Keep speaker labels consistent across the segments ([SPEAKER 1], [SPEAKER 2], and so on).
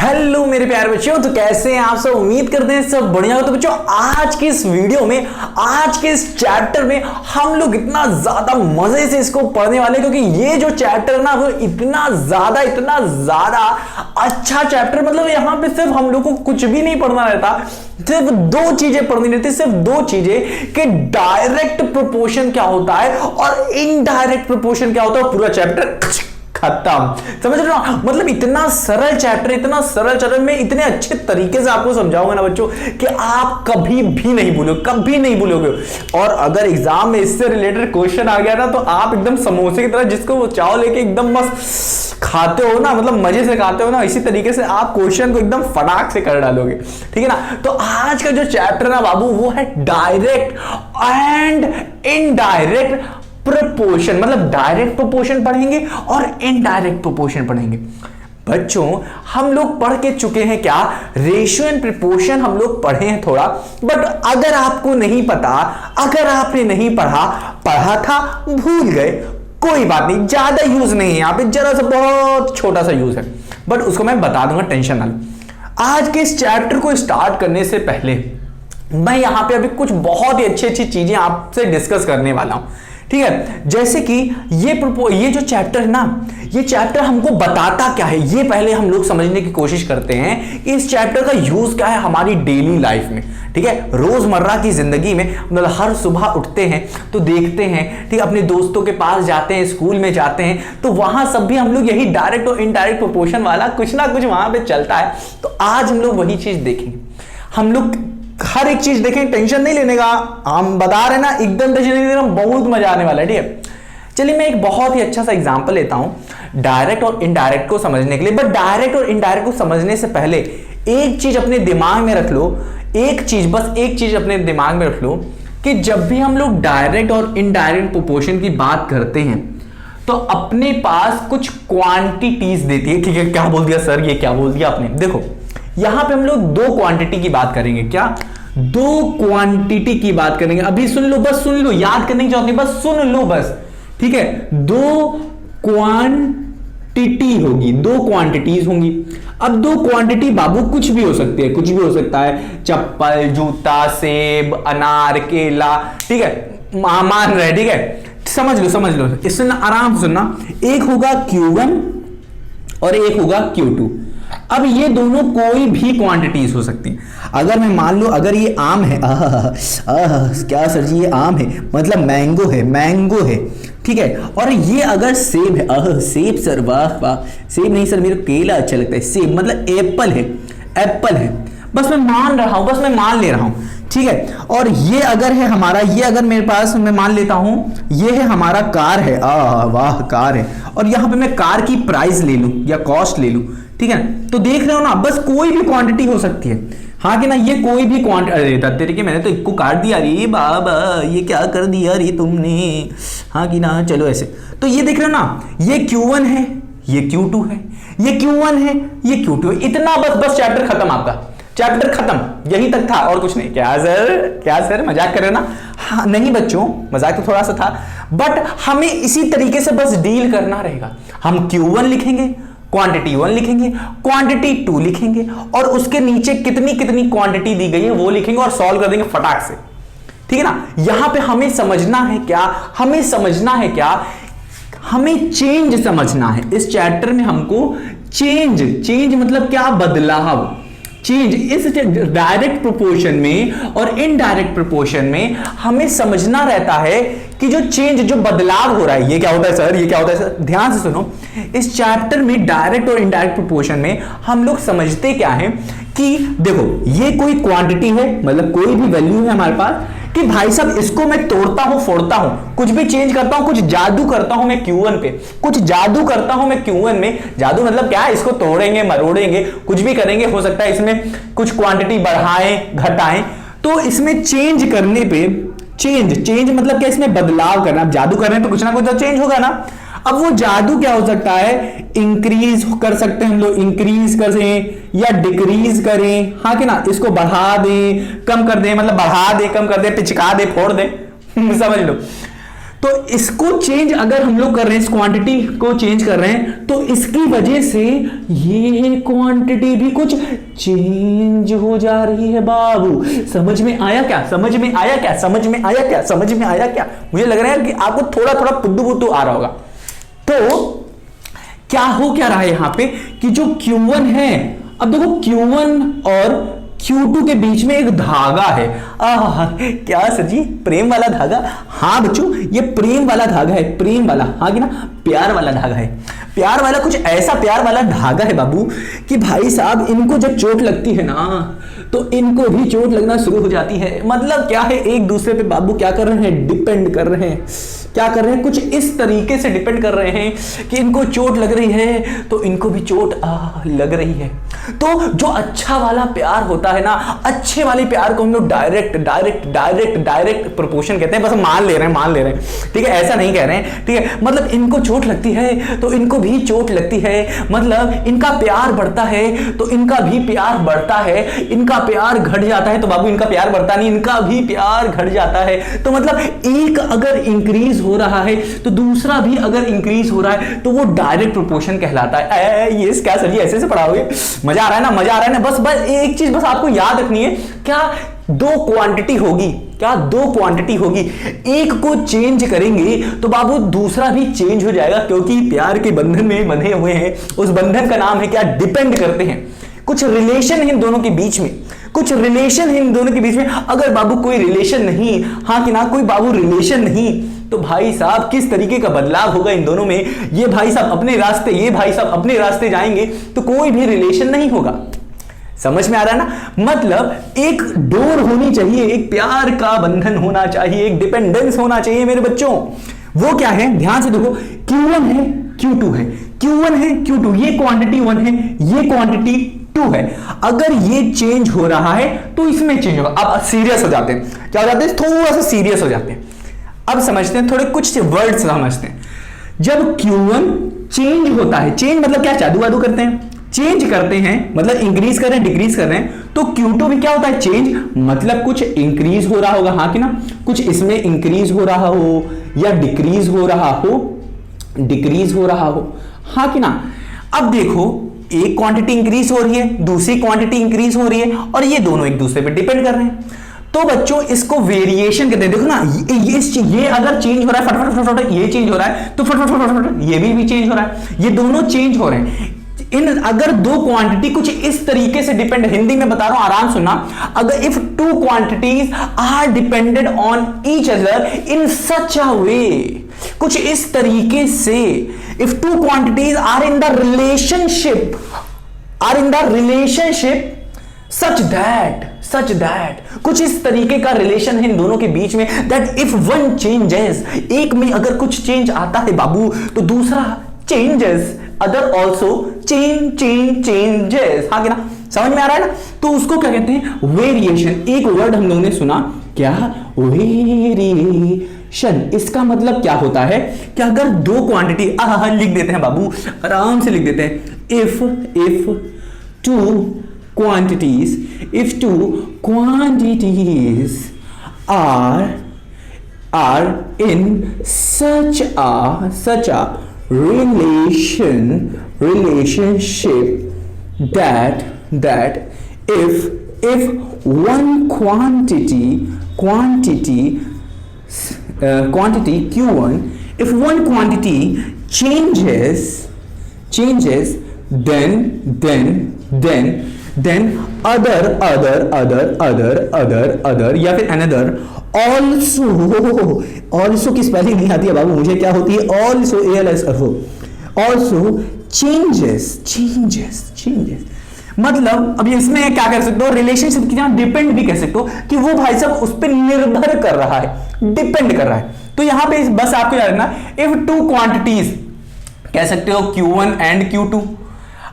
[SPEAKER 1] Hello मेरे प्यारे बच्चों, तो कैसे हैं आप सब। उम्मीद करते हैं सब बढ़िया हो। तो बच्चों, आज के इस वीडियो में, आज के इस चैप्टर में हम लोग इतना ज्यादा मजे से इसको पढ़ने वाले हैं, क्योंकि ये जो चैप्टर है ना वो इतना ज्यादा अच्छा चैप्टर। मतलब यहां पे सिर्फ हम लोग को कुछ भी नहीं पढ़ना रहता, सिर्फ दो चीजें पढ़नी रहती, सिर्फ दो चीजें कि डायरेक्ट प्रोपोर्शन क्या होता है और इनडायरेक्ट प्रोपोर्शन क्या होता है। पूरा चैप्टर खत्म। समझ रहे हो? मतलब इतना सरल चैप्टर में इतने अच्छे तरीके से आपको समझाऊंगा ना बच्चों कि आप कभी नहीं भूलोगे। और अगर एग्जाम में इससे रिलेटेड क्वेश्चन आ गया ना तो आप एकदम समोसे की तरह जिसको वो चाव लेके एकदम बस खाते हो ना, मतलब मजे से खाते हो ना, इसी तरीके से आप क्वेश्चन को एकदम फटाक से कर डालोगे। ठीक है ना। तो आज का जो चैप्टर ना बाबू वो है डायरेक्ट एंड इनडायरेक्ट प्रोपोर्शन। मतलब डायरेक्ट प्रोपोर्शन पढ़ेंगे और इनडायरेक्ट प्रोपोर्शन पढ़ेंगे। बच्चों, हम लोग पढ़ के चुके हैं क्या, रेशियो एंड प्रोपोर्शन हम लोग पढ़े हैं थोड़ा। बट अगर आपको नहीं पता, अगर आपने नहीं पढ़ा था, भूल गए, कोई बात नहीं, ज्यादा यूज नहीं है यहां पे, जरा सा बहुत छोटा सा यूज है, बट उसको मैं बता दूंगा, टेंशन ना लो। आज के इस चैप्टर को स्टार्ट करने से पहले मैं यहां पे अभी कुछ बहुत ही अच्छी चीजें आपसे डिस्कस करने वाला हूं। ठीक है। जैसे कि ये जो चैप्टर है ना, ये चैप्टर हमको बताता क्या है, ये पहले हम लोग समझने की कोशिश करते हैं कि इस चैप्टर का यूज क्या है हमारी डेली लाइफ में। ठीक है। रोजमर्रा की जिंदगी में, मतलब हर सुबह उठते हैं तो देखते हैं, ठीक, अपने दोस्तों के पास जाते हैं, स्कूल में जाते हैं, तो वहां सब भी हम लोग यही डायरेक्ट और इनडायरेक्ट प्रोपोर्शन वाला कुछ ना कुछ वहां पे चलता है। तो आज हम लोग वही चीज देखेंगे। हम लोग हर एक चीज देखें, टेंशन नहीं लेने का, हम बता रहे ना, एकदम टेंशन नहीं लेना, बहुत मजा आने वाला है। ठीक है। चलिए मैं एक बहुत ही अच्छा सा एग्जांपल लेता हूं डायरेक्ट और इनडायरेक्ट को समझने के लिए। बट डायरेक्ट और इनडायरेक्ट को समझने से पहले एक चीज अपने दिमाग में रख लो, एक चीज अपने दिमाग में रख लो कि जब भी हम लोग डायरेक्ट और इनडायरेक्ट प्रोपोर्शन की बात करते हैं तो अपने पास कुछ क्वांटिटीज देती है। ठीक है। क्या बोल दिया सर, ये क्या बोल दिया आपने। देखो यहां पे हम लोग दो क्वांटिटी की बात करेंगे। क्या? दो क्वांटिटी की बात करेंगे। अभी सुन लो, बस सुन लो, याद करने की जरूरत नहीं, बस सुन लो बस। ठीक है। दो क्वांटिटी होगी, दो क्वांटिटीज होंगी। अब दो क्वांटिटी बाबू कुछ भी हो सकती है, कुछ भी हो सकता है, चप्पल, जूता, सेब, अनार, केला। ठीक है। मान रहे। ठीक है। समझ लो इससे ना आराम से सुनना। एक होगा Q1 और एक होगा Q2। अब ये दोनों कोई भी क्वांटिटीज हो सकती हैं। अगर मैं मान लो, अगर ये आम है, क्या सर जी ये आम है, मतलब मैंगो है। ठीक है। और ये अगर सेब है, सेब सर, वाह, सेब नहीं सर, मेरे को केला अच्छा लगता है, सेब मतलब एप्पल है। बस मैं मान ले रहा हूं। ठीक है। और ये अगर है हमारा, ये अगर मेरे पास, मैं मान लेता हूं ये है हमारा कार है, वाह कार है, और यहां पे मैं कार की प्राइस ले लूं या कॉस्ट ले लूं। ठीक है। तो देख रहे हो ना, बस कोई भी क्वांटिटी हो सकती है। हाँ कि ना, ये कोई भी क्वांटिटी। तरीके मैंने तो एक को काट दिया, अरे बाबा ये क्या कर दिया रे तुमने। हाँ कि ना, चलो ऐसे। तो ये देख रहे हो ना, ये Q1 है, ये Q2 है, ये Q1 है, ये Q2 है। इतना बस चैप्टर खत्म, आपका चैप्टर खत्म, यही तक था और कुछ नहीं। क्या सर मजाक कर रहे हो ना। हाँ नहीं बच्चों, मजाक तो थोड़ा सा था, बट हमें इसी तरीके से बस डील करना रहेगा। हम Q1 लिखेंगे, क्वांटिटी 1 लिखेंगे, क्वांटिटी 2 लिखेंगे, और उसके नीचे कितनी क्वांटिटी दी गई है वो लिखेंगे और सॉल्व कर देंगे फटाक से। ठीक है ना। यहां पे हमें समझना है क्या, हमें चेंज समझना है। इस चैप्टर में हमको चेंज मतलब क्या, बदलाव। चेंज इस डायरेक्ट प्रोपोर्शन में और इनडायरेक्ट प्रोपोर्शन में हमें समझना रहता है कि जो चेंज, जो बदलाव हो रहा है, ये क्या होता है सर, ये क्या होता है सर। ध्यान से सुनो, इस चैप्टर में डायरेक्ट और इनडायरेक्ट प्रोपोर्शन में हम लोग समझते क्या है कि देखो ये कोई क्वांटिटी है, मतलब कोई भी वैल्यू है हमारे पास, कि भाई साहब इसको मैं तोड़ता हूं, फोड़ता हूं, कुछ भी चेंज करता हूं, कुछ जादू करता हूं मैं Q1 पे, कुछ जादू करता हूं मैं Q1 में। जादू मतलब क्या, इसको तोड़ेंगे, मरोड़ेंगे, कुछ भी करेंगे, हो सकता है इसमें कुछ क्वांटिटी बढ़ाएं, घटाएं। तो इसमें चेंज करने पे, चेंज मतलब क्या, इसमें बदलाव करना। अब जादू कर रहे हैं तो कुछ ना कुछ तो चेंज होगा ना। अब वो जादू क्या हो सकता है, इंक्रीज कर सकते हैं हम लोग, इंक्रीज करें या डिक्रीज करें। हाँ कि ना, इसको बढ़ा दें, कम कर दें, मतलब बढ़ा दें, कम कर दें, पिचका दें, फोड़ दें समझ लो। तो इसको चेंज अगर हम लोग कर रहे हैं, इस क्वांटिटी को चेंज कर रहे हैं, तो इसकी वजह से ये क्वांटिटी भी कुछ चेंज हो जा रही है बाबू। समझ में आया क्या? समझ में आया क्या? समझ में आया क्या? समझ में आया क्या? मुझे लग रहा है कि आपको थोड़ा थोड़ा पुद्दू पुद्दू आ रहा होगा। तो क्या हो क्या रहा है यहां पे कि जो Q1 है, अब देखो Q1 और Q2 के बीच में एक धागा है। क्या सर जी, प्रेम वाला धागा? हाँ बच्चों, ये प्रेम वाला धागा है, प्रेम वाला, हाँ कि ना, प्यार वाला धागा है। प्यार वाला, कुछ ऐसा प्यार वाला धागा है बाबू कि भाई साहब इनको जब चोट लगती है ना, तो इनको भी चोट लगना शुरू हो जाती है। मतलब क्या है, एक दूसरे पे बाबू क्या कर रहे हैं, डिपेंड कर रहे हैं। क्या कर रहे हैं, कुछ इस तरीके से डिपेंड कर रहे हैं कि इनको चोट लग रही है तो इनको भी चोट लग रही है। तो जो अच्छा वाला प्यार होता है ना, अच्छे वाले प्यार को हम लोग डायरेक्ट प्रोपोर्शन कहते हैं। बस मान ले रहे हैं, ठीक है, ऐसा नहीं कह रहे हैं, ठीक है। मतलब इनको चोट लगती है तो इनको भी चोट लगती है, मतलब इनका प्यार बढ़ता है तो इनका भी प्यार बढ़ता है, इनका प्यार घट जाता है तो बाबू इनका प्यार बढ़ता नहीं, इनका भी प्यार घट जाता है। तो मतलब एक अगर इंक्रीज हो रहा है तो दूसरा भी अगर इंक्रीज हो रहा है तो वो डायरेक्ट प्रोपोर्शन कहलाता है। ये क्या सर जी ऐसे पढ़ाओगे? मजा आ रहा है ना, मजा आ रहा है ना। बस एक चीज बस आपको याद रखनी है, क्या दो क्वांटिटी होगी, क्या दो क्वांटिटी होगी, एक को चेंज करेंगे तो बाबू दूसरा भी चेंज हो जाएगा, क्योंकि प्यार के बंधन में बंधे हुए हैं। उस बंधन का नाम है क्या, डिपेंड करते हैं। कुछ रिलेशन है इन दोनों के बीच में, कुछ रिलेशन है इन दोनों के बीच में। अगर बाबू कोई रिलेशन नहीं, हाँ कि ना, कोई बाबू रिलेशन नहीं, तो भाई साहब किस तरीके का बदलाव होगा इन दोनों में। ये भाई साहब अपने रास्ते, ये भाई साहब अपने रास्ते जाएंगे तो कोई भी रिलेशन नहीं होगा। समझ में आ रहा है ना? मतलब एक डोर होनी चाहिए, एक प्यार का बंधन होना चाहिए, एक डिपेंडेंस होना चाहिए मेरे बच्चों। वो क्या है, ध्यान से देखो, Q1 है, Q2 है, Q1 है, Q2, ये क्वांटिटी 1 है, ये क्वांटिटी 2 है। अगर ये चेंज हो रहा है तो इसमें चेंज होगा। अब सीरियस हो जाते हैं, क्या हो जाते हैं, थोड़ा सा सीरियस हो जाते हैं। अब समझते हैं, थोड़े कुछ वर्ड्स समझते हैं। जब Q1 चेंज होता है, चेंज मतलब क्या, जादू वादू करते हैं, चेंज करते हैं मतलब इंक्रीज कर रहे हैं, डिक्रीज कर रहे हैं, तो Q2 भी क्या होता है, चेंज मतलब कुछ इंक्रीज हो रहा होगा, हाँ कि ना, कुछ इसमें इंक्रीज हो रहा हो या डिक्रीज हो रहा हो, डिक्रीज हो रहा हो, हाँ कि ना। अब देखो, एक क्वांटिटी इंक्रीज हो रही है, दूसरी क्वांटिटी इंक्रीज हो रही है, और ये दोनों एक दूसरे पे डिपेंड कर रहे हैं। तो बच्चों इसको वेरिएशन कहते हैं। देखो ना, ये अगर चेंज हो रहा है, फटाफट ये चेंज हो रहा है, तो फटाफट ये भी चेंज हो रहा है, ये दोनों चेंज हो रहे हैं। अगर दो क्वांटिटी कुछ इस तरीके से डिपेंड, हिंदी में बता रहा हूं, आराम सुनना, अगर if two quantities are depended on each other in such a way, कुछ इस तरीके से, if two quantities are in the relationship, such that कुछ इस तरीके का रिलेशन है इन दोनों के बीच में, दैट इफ वन चेंजेस, एक में अगर कुछ चेंज आता है बाबू तो दूसरा चेंजेस, अदर ऑल्सो चेंजेस, हाँ कि ना, समझ में आ रहा है ना। तो उसको क्या कहते हैं, वेरिएशन। एक वर्ड हम लोगों ने सुना, क्या, वेरिएशन। इसका मतलब क्या होता है कि अगर दो क्वांटिटी, लिख देते हैं बाबू, आराम से लिख देते हैं, if two quantities, if two quantities are in such a relationship that if one quantity Q1, if one quantity changes then other या फिर another also की स्पेलिंग नहीं आती है बाबू मुझे, क्या होती है, also changes। मतलब अब इसमें क्या कर सकते हो, रिलेशनशिप की जहां डिपेंड भी कह सकते हो कि वो भाई साहब उस पर निर्भर कर रहा है, डिपेंड कर रहा है। तो यहां पे बस आपको याद रखना, इफ टू क्वांटिटीज कह सकते हो Q1 and Q2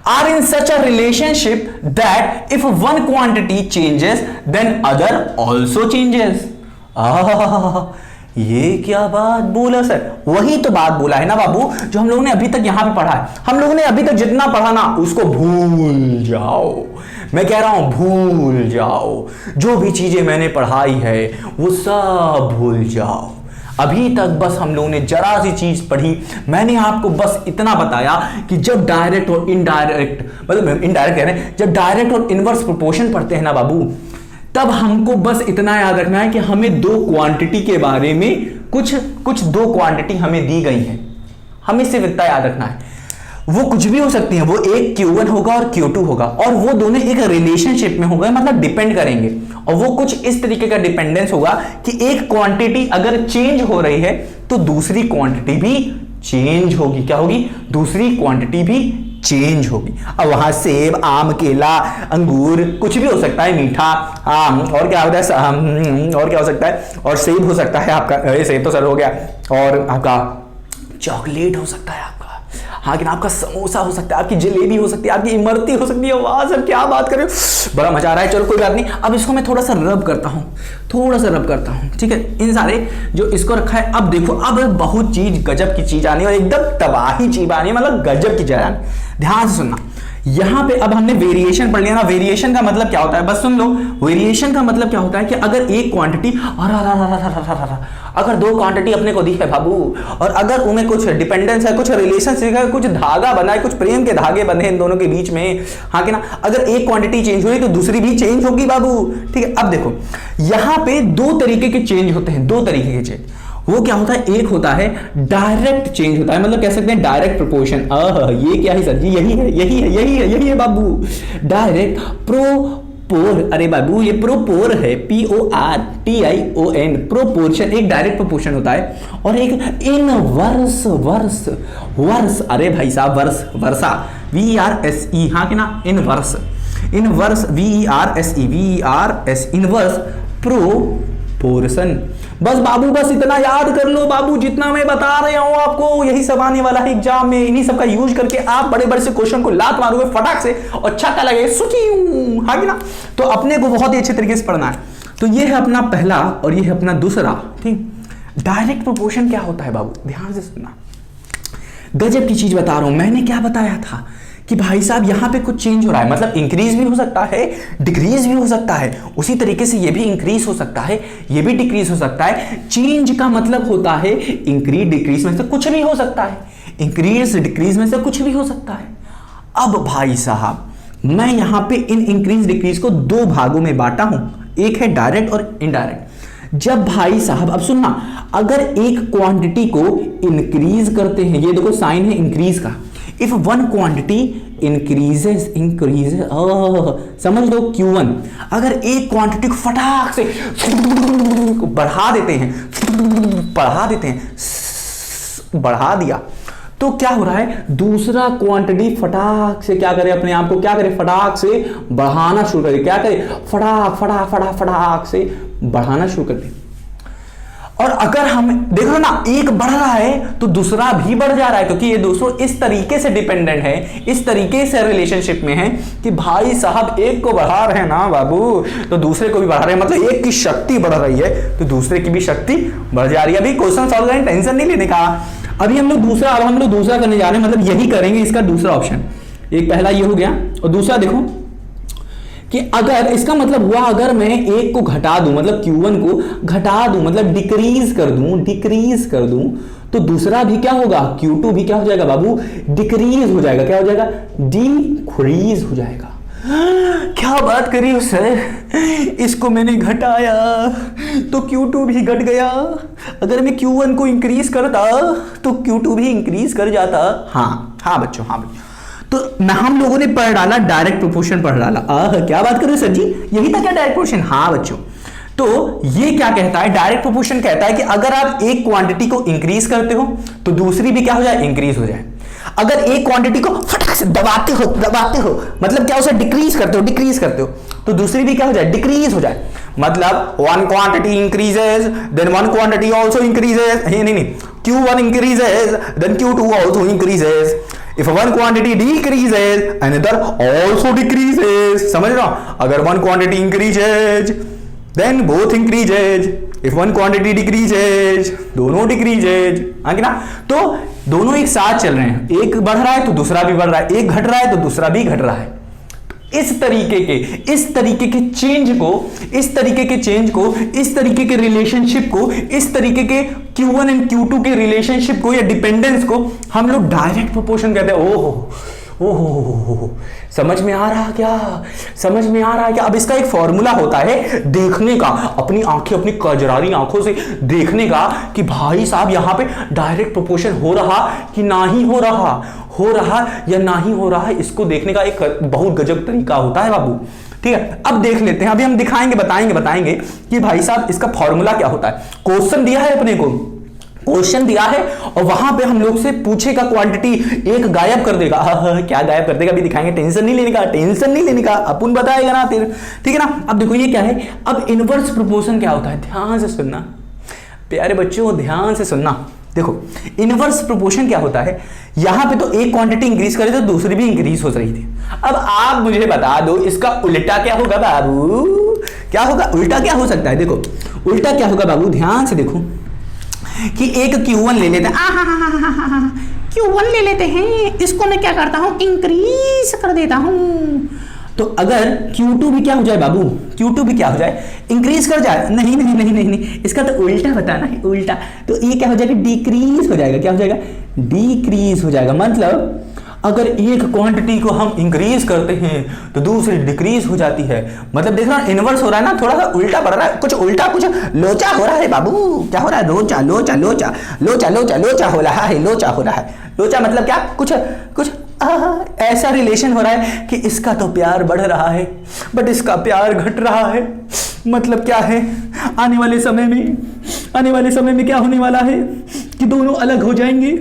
[SPEAKER 1] are in such a relationship that if one quantity changes then other also changes। ये क्या बात बोला सर, वही तो बात बोला है ना बाबू जो हम लोगों ने अभी तक यहां पे पढ़ा है। हम लोगों ने अभी तक जितना पढ़ा ना उसको भूल जाओ, मैं कह रहा हूं भूल जाओ, जो भी चीजें मैंने पढ़ाई है वो सब भूल जाओ। अभी तक बस हम लोगों ने जरा सी चीज पढ़ी, मैंने आपको बस इतना बताया कि जब डायरेक्ट और इनडायरेक्ट, मतलब इनडायरेक्ट कह रहे हैं, जब डायरेक्ट और इनवर्स प्रोपोर्शन पढ़ते हैं ना बाबू, तब हमको बस इतना याद रखना है कि हमें दो क्वांटिटी के बारे में कुछ दो क्वांटिटी हमें दी गई है, हमें सिर्फ इतना याद रखना है। वो कुछ भी हो सकती है, वो एक Q1 होगा और Q2 होगा, और वो दोनों एक रिलेशनशिप में होगा, मतलब डिपेंड करेंगे, और वो कुछ इस तरीके का डिपेंडेंस होगा कि एक क्वांटिटी अगर चेंज हो रही है तो दूसरी क्वांटिटी भी चेंज होगी। क्या होगी? दूसरी क्वांटिटी भी चेंज होगी। अब वहां सेब, आम, केला, अंगूर, कुछ भी हो सकता है, मीठा आम, और क्या होता है, और क्या हो सकता है, और सेब हो सकता है आपका, सेब तो सर हो गया, और आपका चॉकलेट हो सकता है आपका, हाँ, कि आपका समोसा हो सकता है, आपकी जलेबी हो सकती है, आपकी इमरती हो सकती है। वाह सर क्या बात कर रहे हो, बड़ा मजा आ रहा है। चलो कोई बात नहीं, अब इसको मैं थोड़ा सा रब करता हूँ, ठीक है, इन सारे जो इसको रखा है। अब देखो, अब बहुत चीज, गजब की चीज आनी, और एकदम तबाही चीज आनी, मतलब गजब की चीज आनी। ध्यान से सुनना, यहां पे अब हमने वेरिएशन पढ़ लिया ना। वेरिएशन का मतलब क्या होता है, बस सुन लो। वेरिएशन का मतलब क्या होता है कि अगर एक क्वांटिटी, अगर दो क्वांटिटी अपने को दी है बाबू, और अगर उनमें कुछ डिपेंडेंस है, कुछ रिलेशनशिप है, कुछ धागा बना है, कुछ प्रेम के धागे बने इन दोनों के बीच में, हाँ कि ना, अगर एक क्वांटिटी चेंज हुई तो दूसरी भी चेंज होगी बाबू। ठीक है, अब देखो यहां पे दो तरीके के चेंज होते हैं, दो तरीके के चेंज। वो क्या होता है, एक होता है डायरेक्ट चेंज होता है, मतलब कह सकते हैं डायरेक्ट प्रोपोर्शन। ये क्या है सर जी, यही है बाबू, डायरेक्ट प्रोपोर। अरे बाबू ये प्रोपोर है, PORTION, प्रोपोर्शन एक डायरेक्ट प्रोपोर्शन होता है, और एक इनवर्स वर्स। अरे भाई साहब, वर्सा, VERSE, हाँ कि ना, इनवर्स VERS, इनवर्स प्रोपोर्शन। बस बाबू, बस इतना याद कर लो बाबू, जितना मैं बता रहा हूं आपको, यही सब आने वाला है एग्जाम में। इन्हीं सब का यूज करके आप बड़े बड़े से क्वेश्चन को लात मारोगे फटाक से, और छक्का लगे सुची, हाँ कि ना। तो अपने को बहुत ही अच्छे तरीके से पढ़ना है। तो ये है अपना पहला, और ये है अपना दूसरा। ठीक, डायरेक्ट प्रोपोर्शन क्या होता है बाबू, ध्यान से सुनना, गजब की चीज बता रहा हूं। मैंने क्या बताया था कि भाई साहब यहां पे कुछ चेंज हो रहा है, मतलब इंक्रीज भी हो सकता है, डिक्रीज भी हो सकता है, उसी तरीके से ये भी इंक्रीज हो सकता है, ये भी डिक्रीज हो सकता है। चेंज का मतलब होता है इंक्रीज डिक्रीज में से कुछ भी हो सकता है, इंक्रीज डिक्रीज में से कुछ भी हो सकता है। अब भाई साहब मैं यहां पे इन इंक्रीज डिक्रीज को दो भागों में बांटा हूं, एक है डायरेक्ट और इनडायरेक्ट। जब भाई साहब, अब सुनना, अगर एक क्वांटिटी को इंक्रीज करते हैं, ये देखो साइन है इंक्रीज का, इफ वन क्वांटिटी इंक्रीजेस, समझ लो Q1, अगर एक क्वांटिटी को फटाक से बढ़ा देते हैं, बढ़ा दिया, तो क्या हो रहा है, दूसरा क्वांटिटी फटाक से क्या करे, अपने आप को क्या करे, फटाक से बढ़ाना शुरू करे। क्या करे, फटाक से बढ़ाना शुरू कर दे। और अगर हम देख लो ना, एक बढ़ रहा है तो दूसरा भी बढ़ जा रहा है, क्योंकि ये दोस्तों इस तरीके से डिपेंडेंट है, इस तरीके से रिलेशनशिप में है कि भाई साहब एक को बढ़ा रहे हैं ना बाबू, तो दूसरे को भी बढ़ा रहे हैं, मतलब एक की शक्ति बढ़ रही है तो दूसरे की भी शक्ति बढ़ जा रही है। अभी क्वेश्चन सॉल्व करें, टेंशन नहीं लेने का। अभी हम लोग दूसरा करने जा रहे हैं, मतलब यही करेंगे, इसका दूसरा ऑप्शन। एक पहला ये हो गया, और दूसरा देखो कि अगर इसका मतलब हुआ, अगर मैं एक को घटा दूं, मतलब Q1 को घटा दूं, मतलब डिक्रीज कर दूं, तो दूसरा भी क्या होगा, Q2 भी क्या हो जाएगा बाबू, डिक्रीज हो जाएगा। क्या हो जाएगा, डिक्रीज हो जाएगा। क्या बात करी हो सर, इसको मैंने घटाया तो Q2 भी घट गया, अगर मैं Q1 को इंक्रीज करता तो Q2 भी इंक्रीज कर जाता। हाँ बच्चों, तो हम लोगों ने पढ़ डाला, डायरेक्ट प्रोपोर्शन पढ़ डाला। क्या बात कर रहे हो सर जी, यही था क्या डायरेक्ट प्रोपोर्शन? हाँ बच्चों, तो ये क्या कहता है, डायरेक्ट प्रोपोर्शन कहता है कि अगर आप एक क्वांटिटी को इंक्रीज करते हो तो दूसरी भी क्या हो जाए, इंक्रीज हो जाए। अगर एक क्वांटिटी को फटाक से दबाते हो, मतलब क्या उसे डिक्रीज करते हो, तो दूसरी भी क्या हो जाए, डिक्रीज हो जाए। मतलब one quantity increases then one quantity also increases, नहीं, Q1 increases then Q2 also increases. If one quantity decreases, another also decreases. समझ रहे हो? अगर one quantity increases, then both increases. If one quantity decreases, दोनों decreases. हाँ कि ना? तो दोनों एक साथ चल रहे हैं, एक बढ़ रहा है तो दूसरा भी बढ़ रहा है, एक घट रहा है तो दूसरा भी घट रहा है। इस तरीके के चेंज को, इस तरीके के रिलेशनशिप को, इस तरीके के Q1 एंड Q2 के रिलेशनशिप को या डिपेंडेंस को हम लोग डायरेक्ट प्रोपोर्शन कहते हैं। ओहो, समझ में आ रहा क्या? अब इसका एक फॉर्मूला होता है देखने का, अपनी आंखें, अपनी कजरारी आंखों से देखने का कि भाई साहब यहां पे डायरेक्ट प्रोपोर्शन हो रहा कि नहीं हो रहा या नहीं हो रहा है, इसको देखने का एक बहुत गजब तरीका होता है बाबू। ठीक है, अब देख लेते हैं, अभी हम दिखाएंगे, बताएंगे कि भाई साहब इसका फॉर्मूला क्या होता है। क्वेश्चन दिया है अपने को, और वहां पे हम लोग से पूछेगा क्वांटिटी, एक गायब कर देगा। क्या गायब कर देगा अभी दिखाएंगे, टेंशन नहीं लेने का, अपन बताएगा ना फिर, ठीक है ना। अब देखो ये क्या है, अब इनवर्स प्रोपोर्शन क्या होता है, ध्यान से सुनना प्यारे बच्चों, ध्यान से सुनना। देखो इनवर्स प्रोपोर्शन क्या होता है, यहां पे तो एक क्वांटिटी इंक्रीज करे तो दूसरी भी इंक्रीज हो रही थी। अब आप मुझे बता दो इसका उल्टा क्या होगा बाबू, क्या होगा, उल्टा क्या हो सकता है। देखो उल्टा क्या होगा बाबू, ध्यान से देखो कि एक Q1 ले लेते हैं, Q1 ले लेते हैं, इसको मैं क्या करता हूं, इंक्रीज कर देता हूं। तो अगर Q2 भी क्या हो जाए बाबू, Q2 भी क्या हो जाए, इंक्रीज कर जाए, नहीं, इसका तो उल्टा बताना है, उल्टा। तो ये क्या हो जाएगा, डिक्रीज हो जाएगा। क्या हो जाएगा, डिक्रीज हो जाएगा। मतलब अगर एक क्वांटिटी को हम इंक्रीज करते हैं तो दूसरी डिक्रीज हो जाती है। मतलब देख रहा इनवर्स हो रहा है ना, थोड़ा सा उल्टा पड़ रहा है, कुछ उल्टा कुछ लोचा हो रहा है बाबू। क्या हो रहा है, लोचा हो रहा है, लोचा मतलब क्या, कुछ ऐसा रिलेशन हो रहा है कि इसका तो प्यार बढ़ रहा है बट इसका प्यार घट रहा है। मतलब क्या है, आने वाले समय में क्या होने वाला है कि दोनों अलग हो जाएंगे।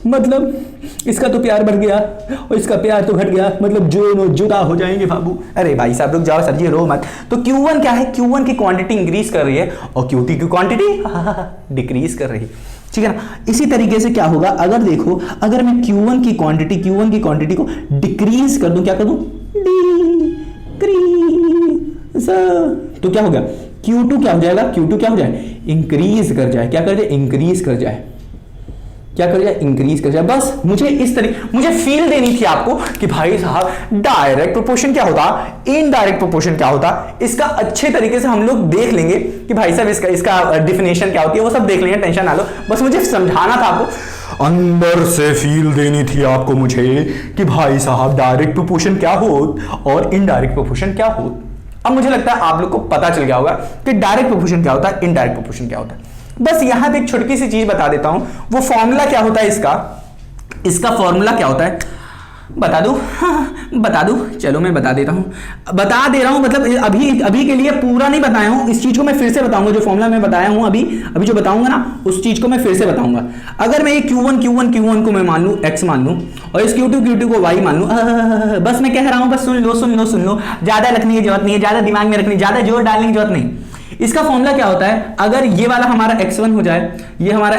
[SPEAKER 1] मतलब इसका तो प्यार बढ़ गया और इसका प्यार तो घट गया, मतलब दोनों जुदा हो जाएंगे बाबू। अरे भाई साहब रुक जाओ सर जी, रो मत। तो Q1 क्या है, Q1 की क्वांटिटी इंक्रीज कर रही है और Q2 की क्वांटिटी डिक्रीज कर रही है, ठीक है ना। इसी तरीके से क्या होगा, अगर देखो, अगर मैं Q1 की क्वांटिटी को डिक्रीज कर दूं, क्या कर दूं, डिक्रीज, तो क्या हो गया, Q2 क्या हो जाएगा, Q2 क्या हो जाए, इंक्रीज कर जाए। क्या कर जाए, इंक्रीज कर जाए। क्या कर जाए, इंक्रीज कर जाए। बस मुझे इस तरीके, मुझे फील देनी थी आपको कि भाई साहब डायरेक्ट प्रोपोर्शन क्या होता, इनडायरेक्ट प्रोपोर्शन क्या होता। इसका अच्छे तरीके से हम लोग देख लेंगे कि भाई साहब इसका डिफिनेशन क्या होती है, वो सब देख लेंगे, टेंशन ना लो। बस मुझे समझाना था आपको, अंदर से फील देनी थी आपको मुझे कि भाई साहब डायरेक्ट प्रोपोर्शन क्या हो और इनडायरेक्ट प्रोपोर्शन क्या हो। अब मुझे लगता है आप लोग को पता चल गया होगा कि डायरेक्ट प्रोपोर्शन क्या होता है, इनडायरेक्ट प्रोपोर्शन क्या होता है। बस यहां पे एक छोटी सी चीज बता देता हूं, वो फॉर्मूला क्या होता है इसका फॉर्मूला क्या होता है, बता दूं, चलो मैं बता दे रहा हूं। मतलब अभी के लिए पूरा नहीं बताया हूं, इस चीज को मैं फिर से बताऊंगा। जो फॉर्मूला मैं बताया हूं अभी जो बताऊंगा ना, उस चीज को मैं फिर से बताऊंगा। अगर मैं ये Q1 को मैं मान लूं x मान लूं और इस Q2 को y मान लूं, बस मैं कह रहा हूं, बस सुन लो, ज्यादा रखने की जरूरत नहीं है, ज्यादा दिमाग में रखने, ज्यादा जोर डालने की जरूरत नहीं। इसका फॉर्मूला क्या होता है, अगर ये वाला हमारा x1 हो जाए, ये हमारा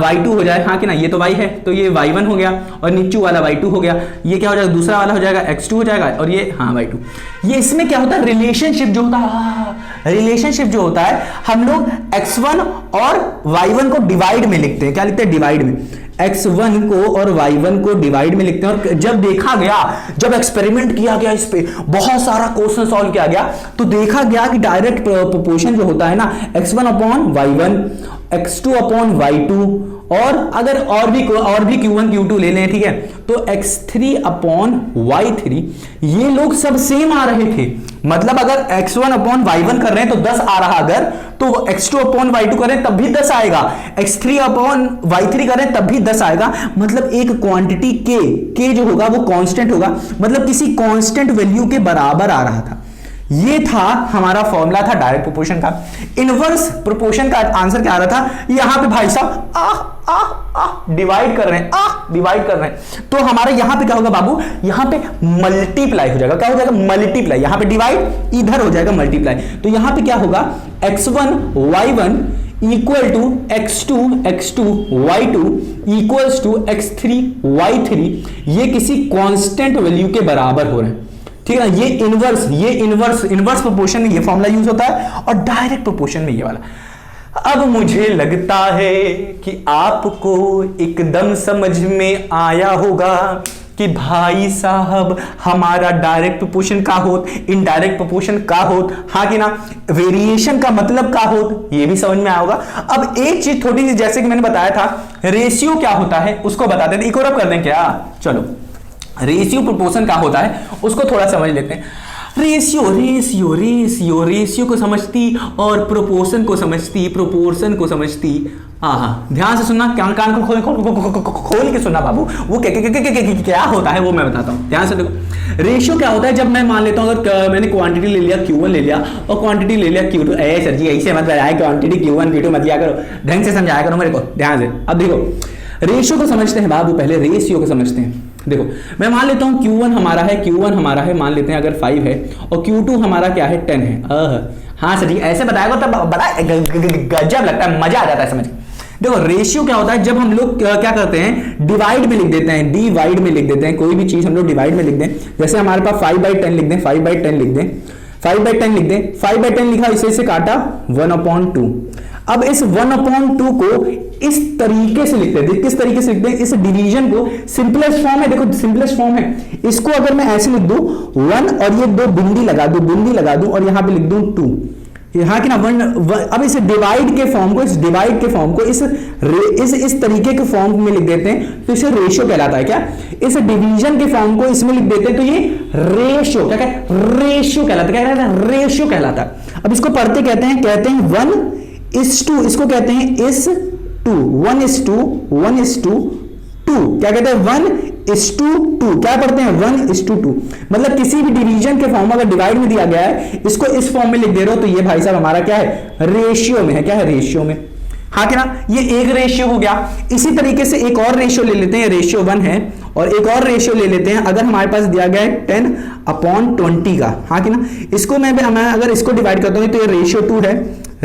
[SPEAKER 1] y2 हो जाए, हाँ कि ना, ये तो y है तो ये y1 हो गया और नीचे वाला y2 हो गया, ये क्या हो जाएगा, दूसरा वाला हो जाएगा x2 हो जाएगा और ये हाँ y2। ये इसमें क्या होता है, रिलेशनशिप जो होता है हम लोग x1 और y1 को डिवाइड में लिखते हैं। क्या लिखते हैं, डिवाइड में। x1 को और y1 को डिवाइड में लिखते हैं। और जब देखा गया, जब एक्सपेरिमेंट किया गया, इस पे बहुत सारा क्वेश्चन सॉल्व किया गया, तो देखा गया कि डायरेक्ट प्रोपोर्शन जो होता है ना, x1 upon y1, x2 upon y2, और अगर और भी Q1 Q2 ले लें, ठीक है, तो x3 अपॉन y3, ये लोग सब सेम आ रहे थे। मतलब अगर x1 अपॉन y1 कर रहे हैं तो 10 आ रहा, अगर तो x2 अपॉन y2 करें तब भी 10 आएगा, x3 अपॉन y3 करें तब भी 10 आएगा। मतलब एक क्वांटिटी k जो होगा वो कांस्टेंट होगा, मतलब किसी कांस्टेंट वैल्यू के बराबर आ रहा था। ये था हमारा फॉर्मूला था डायरेक्ट प्रोपोर्शन का। इनवर्स प्रोपोर्शन का आंसर क्या आ रहा था, यहां पे भाई साहब डिवाइड कर रहे हैं, तो हमारा यहां पे क्या होगा बाबू, यहां पे मल्टीप्लाई हो जाएगा। क्या हो जाएगा, मल्टीप्लाई। यहां पे डिवाइड, इधर हो जाएगा मल्टीप्लाई। तो यहां पे क्या होगा, x1 y1 equal to x2 y2 equals to x3 y3। ये किसी कांस्टेंट वैल्यू के बराबर हो रहे हैं, ठीक है। ये इनवर्स प्रोपोर्शन में ये फॉर्मूला यूज होता है और डायरेक्ट प्रोपोर्शन में ये वाला। अब मुझे लगता है कि आपको एकदम समझ में आया होगा कि भाई साहब हमारा डायरेक्ट प्रोपोर्शन का होत, इनडायरेक्ट प्रोपोर्शन का होत, हाँ कि ना, वेरिएशन का मतलब का होत, ये भी समझ में आओगा। अब एक चीज थोड़ी सी, जैसे कि मैंने बताया था रेशियो क्या होता है उसको बताते थे, इकोरअप कर दें क्या? चलो, रेशियो प्रोपोर्शन का होता है उसको थोड़ा समझ लेते हैं। रेशियो रेशियो रेशियो रेशियो को समझती और प्रोपोर्शन को समझती, प्रोपोर्शन को समझती। हाँ, ध्यान से सुनना, कान को खोल के सुनना बाबू। वो क्या होता है वो मैं बताता हूँ, ध्यान से देखो। रेशियो क्या होता है, जब मैं मान लेता हूँ अगर मैंने क्वांटिटी ले लिया Q1 ले लिया और क्वांटिटी ले लिया Q2, सर जी ऐसे मत बताया क्वांटिटी Q1 Q2 मत लिया करो, ढंग से समझाया करो मेरे को, ध्यान से। अब देखो रेशियो को समझते हैं बाबू, पहले रेशियो को समझते हैं। देखो मैं मान लेता हूं Q1 हमारा है मान लेते हैं अगर 5 है और Q2 हमारा क्या है 10 है। हाँ सर जी ऐसे बताएगा तब बड़ा गजब लगता है, मजा आ जाता है समझ। देखो रेशियो क्या होता है, जब हम लोग क्या करते हैं डिवाइड में लिख देते हैं, डिवाइड में लिख देते हैं, कोई भी चीज हम लोग डिवाइड में लिख दें, जैसे हमारे पास 5/10 लिख दें, 5/10 लिख दें, 5/10 लिख दें, 5/10 लिखा, इसे काटा 1/2। अब इस 1/2 को इस तरीके से लिखते हैं, किस तरीके से लिखते हैं, इस डिवीजन को सिंपलेस्ट फॉर्म है, देखो सिंपलेस्ट फॉर्म है, इसको अगर मैं ऐसे लिख दूं 1 और ये दो बिंदी लगा दूं और यहां पे लिख दूं 2, यहाँ की ना 1। अब इस डिवाइड के फॉर्म को इस तरीके के फॉर्म में लिख देते हैं तो इसे रेशियो कहलाता है। क्या इस डिवीजन के फॉर्म को इसमें लिख देते हैं तो ये रेशियो रेशियो कहलाता है। अब इसको पढ़ते कहते हैं 1:2, इसको कहते हैं 1:2, क्या कहते हैं 1:2, क्या पढ़ते हैं 1:2। मतलब किसी भी डिवीजन के फॉर्म अगर डिवाइड में दिया गया है इसको इस फॉर्म में लिख दे रहे हो तो ये भाई साहब हमारा क्या है, रेशियो में है। क्या है, रेशियो में, हाँ कि ना, ये एक रेशियो हो गया। इसी तरीके से एक और रेशियो ले लेते हैं, रेशियो 1 है, और एक और रेशियो ले लेते हैं अगर हमारे पास दिया गया है 10/20 का, हाँ कि ना, इसको मैं अगर इसको डिवाइड करता हूं तो ये रेशियो 2 है,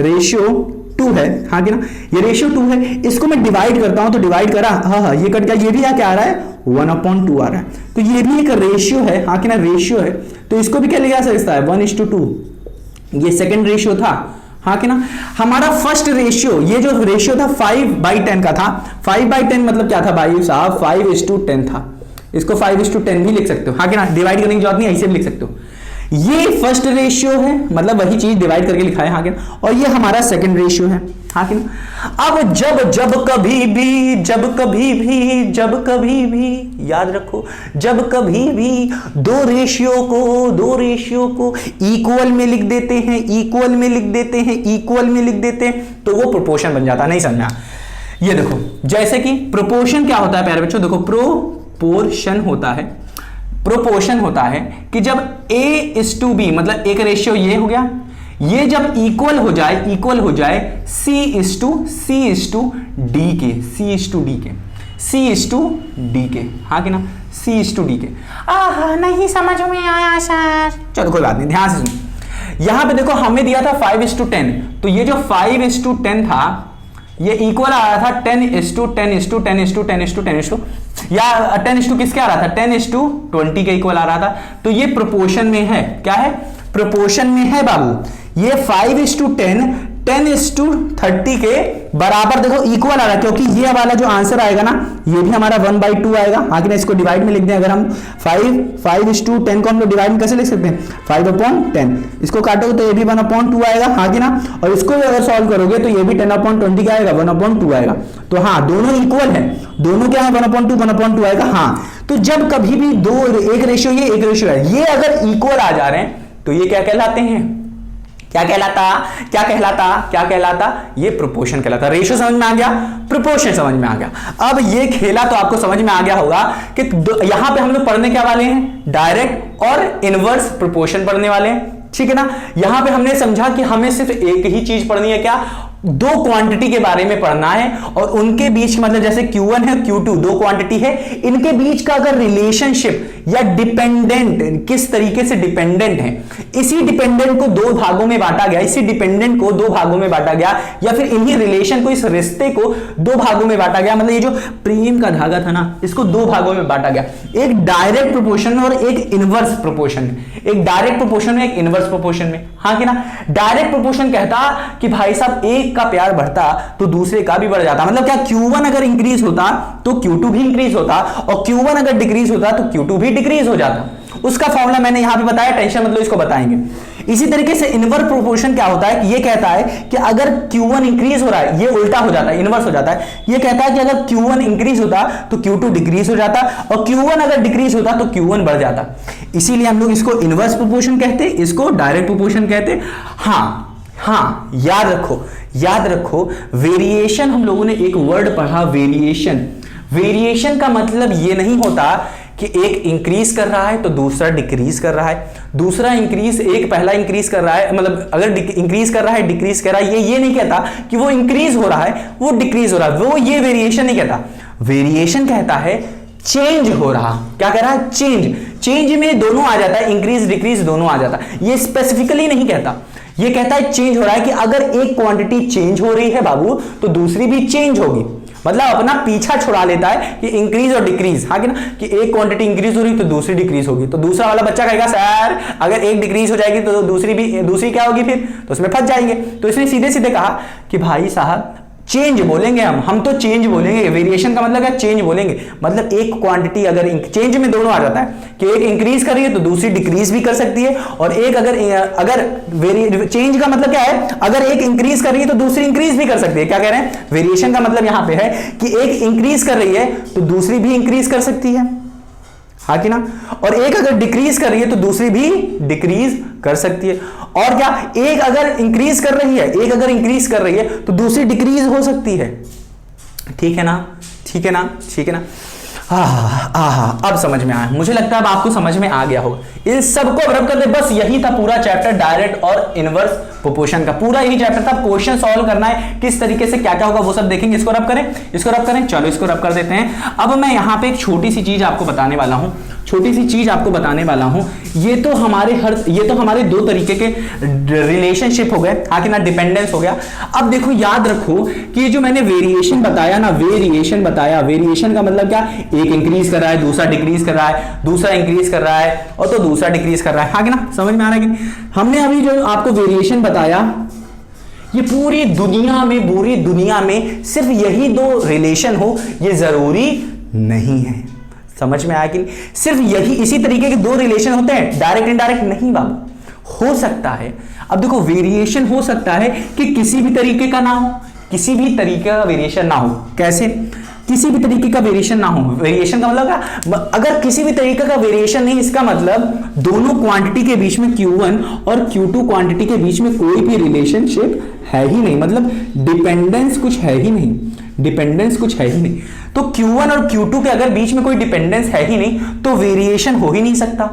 [SPEAKER 1] रेशियो 2 है, हाँ कि ना, ये रेशियो 2 है। इसको मैं डिवाइड करता हूं तो डिवाइड करा, हाँ ये कट गया, ये भी क्या आ रहा है 1/2 आ रहा है, तो ये भी एक रेशियो है, हाँ कि ना, रेशियो है। तो इसको भी क्या लिखा जा सकता है 1:2, ये सेकंड रेशियो था, हाँ कि ना। हमारा फर्स्ट रेशियो, ये जो रेशियो था 5/10 का था, 5/10 मतलब क्या था भाई साहब 5:10 था, इसको 5:10 भी लिख सकते हो, हाँ कि ना, डिवाइड करने की जरूरत नहीं, ऐसे भी लिख सकते हो। ये फर्स्ट रेशियो है, मतलब वही चीज डिवाइड करके लिखा है, हाँ कि ना, और ये हमारा सेकंड रेशियो है, हाँ कि ना। अब जब कभी भी याद रखो, जब कभी भी दो रेशियो को इक्वल में लिख देते हैं, तो वो प्रोपोर्शन बन जाता है। नहीं समझा? ये देखो, जैसे कि प्रोपोर्शन क्या होता है प्यारे बच्चों, देखो प्रोपोर्शन होता है कि जब A:B, मतलब एक रेशियो ये हो गया, ये जब इक्वल हो जाए C:D के, हाँ कि ना, C:D के। नहीं समझ में आया सर, चलो कोई बात नहीं, ध्यान से सुनो। यहां पे देखो हमें दिया था 5:10, तो ये जो 5:10 था ये इक्वल आ रहा था 10:10 या 10:, किसके आ रहा था 10:20 के इक्वल आ रहा था। तो ये प्रोपोर्शन में है, क्या है, प्रोपोर्शन में है बाबू। ये 5:10 10:30 के बराबर देखो इक्वल आ रहा है, क्योंकि ये वाला जो आंसर आएगा ना ये भी हमारा 1/2 आएगा, हाँ कि ना। इसको डिवाइड में लिख दें, अगर हम 5:10 को हम लोग डिवाइड में कैसे लिख सकते हैं 5/10, इसको काटोगे तो ये भी 1/2 आएगा, हाँ कि ना। और इसको भी अगर सॉल्व करोगे तो ये भी 10/20 का आएगा, 1/2 आएगा। तो हाँ दोनों इक्वल है, दोनों क्या है 1/2 आएगा, हाँ। तो जब कभी भी एक रेशियो ये एक रेशियो है, ये अगर इक्वल आ जा रहे हैं तो ये क्या कहलाते हैं, क्या कहलाता, ये प्रोपोर्शन कहलाता। रेशियो समझ में आ गया, प्रोपोर्शन समझ में आ गया। अब ये खेला तो आपको समझ में आ गया होगा कि यहां पे हम लोग पढ़ने क्या वाले हैं, डायरेक्ट और इनवर्स प्रोपोर्शन पढ़ने वाले हैं, ठीक है ना। यहां पे हमने समझा कि हमें सिर्फ एक ही चीज पढ़नी है, क्या, दो क्वांटिटी के बारे में पढ़ना है, और उनके बीच मतलब जैसे Q1 है Q2 दो क्वांटिटी है, इनके बीच का अगर रिलेशनशिप या डिपेंडेंट किस तरीके से डिपेंडेंट है, इसी डिपेंडेंट को दो भागों में बांटा गया, या फिर इन्हीं रिलेशन को, इस रिश्ते को दो भागों में बांटा गया। मतलब ये जो प्रेम का धागा था ना, इसको दो भागों में बांटा गया, एक डायरेक्ट प्रोपोर्शन में और एक इनवर्स प्रोपोर्शन में, एक डायरेक्ट प्रोपोर्शन में एक इनवर्स प्रोपोर्शन में, हाँ कि ना। डायरेक्ट प्रोपोर्शन कहता कि भाई साहब एक एक का प्यार बढ़ता तो दूसरे का भी बढ़ जाता। मतलब क्या, Q1 अगर इंक्रीज होता तो Q2 भी इंक्रीज होता, और Q1 अगर डिक्रीज होता तो Q2 भी डिक्रीज हो जाता। उसका फॉर्मूला मैंने यहां पे बताया, टेंशन मतलब इसको बताएंगे। इसी तरीके से इनवर्स प्रोपोर्शन क्या होता है कि ये कहता है कि अगर Q1 इंक्रीज हो रहा है, ये उल्टा हो जाता है, इनवर्स हो जाता है। ये कहता है कि अगर Q1 इंक्रीज होता तो Q2 डिक्रीज हो जाता, और Q1 अगर डिक्रीज होता तो Q1 बढ़ जाता। इसीलिए हम लोग इसको इनवर्स प्रोपोर्शन कहते हैं, इसको डायरेक्ट प्रोपोर्शन कहते हैं। हाँ, याद रखो वेरिएशन, हम लोगों ने एक वर्ड पढ़ा वेरिएशन। वेरिएशन का मतलब ये नहीं होता कि एक इंक्रीज कर रहा है तो दूसरा डिक्रीज कर रहा है, दूसरा इंक्रीज, एक पहला इंक्रीज कर रहा है, मतलब अगर इंक्रीज कर रहा है डिक्रीज कर रहा है, ये नहीं कहता कि वो इंक्रीज हो रहा है वो डिक्रीज हो रहा है, वो ये वेरिएशन नहीं कहता। वेरिएशन कहता है चेंज हो रहा। क्या कह रहा है? चेंज में दोनों आ जाता है, इंक्रीज डिक्रीज दोनों आ जाता है। ये स्पेसिफिकली नहीं कहता, ये कहता है चेंज हो रहा है कि अगर एक क्वांटिटी चेंज हो रही है बाबू तो दूसरी भी चेंज होगी। मतलब अपना पीछा छुड़ा लेता है कि इंक्रीज और डिक्रीज, हाँ कि ना, कि एक क्वांटिटी इंक्रीज हो रही तो दूसरी डिक्रीज होगी। तो दूसरा वाला बच्चा कहेगा सर अगर एक डिक्रीज हो जाएगी तो दूसरी क्या होगी, फिर तो उसमें फंस जाएंगे। तो इसने सीधे सीधे कहा कि भाई साहब चेंज बोलेंगे, हम तो चेंज बोलेंगे। वेरिएशन का मतलब क्या? चेंज बोलेंगे। मतलब एक क्वांटिटी अगर चेंज में दोनों आ जाता है कि एक इंक्रीज कर रही है तो दूसरी डिक्रीज भी कर सकती है, और एक अगर चेंज का मतलब क्या है? अगर एक इंक्रीज कर रही है तो दूसरी इंक्रीज भी कर सकती है। क्या कह रहे हैं? वेरिएशन का मतलब यहां पे है कि एक इंक्रीज कर रही है तो दूसरी भी इंक्रीज कर सकती है, हाँ कि ना, और एक अगर डिक्रीज कर रही है तो दूसरी भी डिक्रीज कर सकती है। और क्या, एक अगर इंक्रीज कर रही है तो दूसरी डिक्रीज हो सकती है। ठीक है ना। अब समझ में आया, मुझे लगता है अब आपको समझ में आ गया होगा। इन सबको रब कर दे, बस यही था पूरा चैप्टर, डायरेक्ट और इनवर्स प्रोपोर्शन का पूरा यही चैप्टर था। क्वेश्चन सॉल्व करना है, किस तरीके से क्या क्या होगा वो सब देखेंगे। इसको रब करें, चलो इसको रब कर देते हैं। अब मैं यहां पे एक छोटी सी चीज आपको बताने वाला हूं। ये तो हमारे दो तरीके के रिलेशनशिप हो गए, हाँ कि ना, डिपेंडेंस हो गया। अब देखो याद रखो कि जो मैंने वेरिएशन बताया, वेरिएशन का मतलब क्या? एक इंक्रीज कर रहा है, दूसरा डिक्रीज कर रहा है, दूसरा इंक्रीज कर रहा है, और तो दूसरा डिक्रीज कर रहा है, हाँ कि ना, समझ में आ रहा है कि हमने अभी जो आपको वेरिएशन बताया, ये पूरी दुनिया में सिर्फ यही दो रिलेशन हो ये जरूरी नहीं है। समझ में आया कि नहीं? सिर्फ यही इसी तरीके के दो रिलेशन होते हैं, डायरेक्ट इनडायरेक्ट नहीं बाबू, हो सकता है। अब देखो वेरिएशन हो सकता है कि किसी भी तरीके का ना हो, किसी भी तरीके का वेरिएशन ना हो। कैसे? किसी भी तरीके का वेरिएशन ना हो। वेरिएशन का मतलब क्या? अगर किसी भी तरीके का वेरिएशन नहीं, इसका मतलब दोनों क्वांटिटी के बीच में Q1 और Q2 क्वांटिटी के बीच में कोई भी रिलेशनशिप है ही नहीं, मतलब डिपेंडेंस कुछ है ही नहीं। तो Q1 और Q2 के अगर बीच में कोई डिपेंडेंस है ही नहीं तो वेरिएशन हो ही नहीं सकता।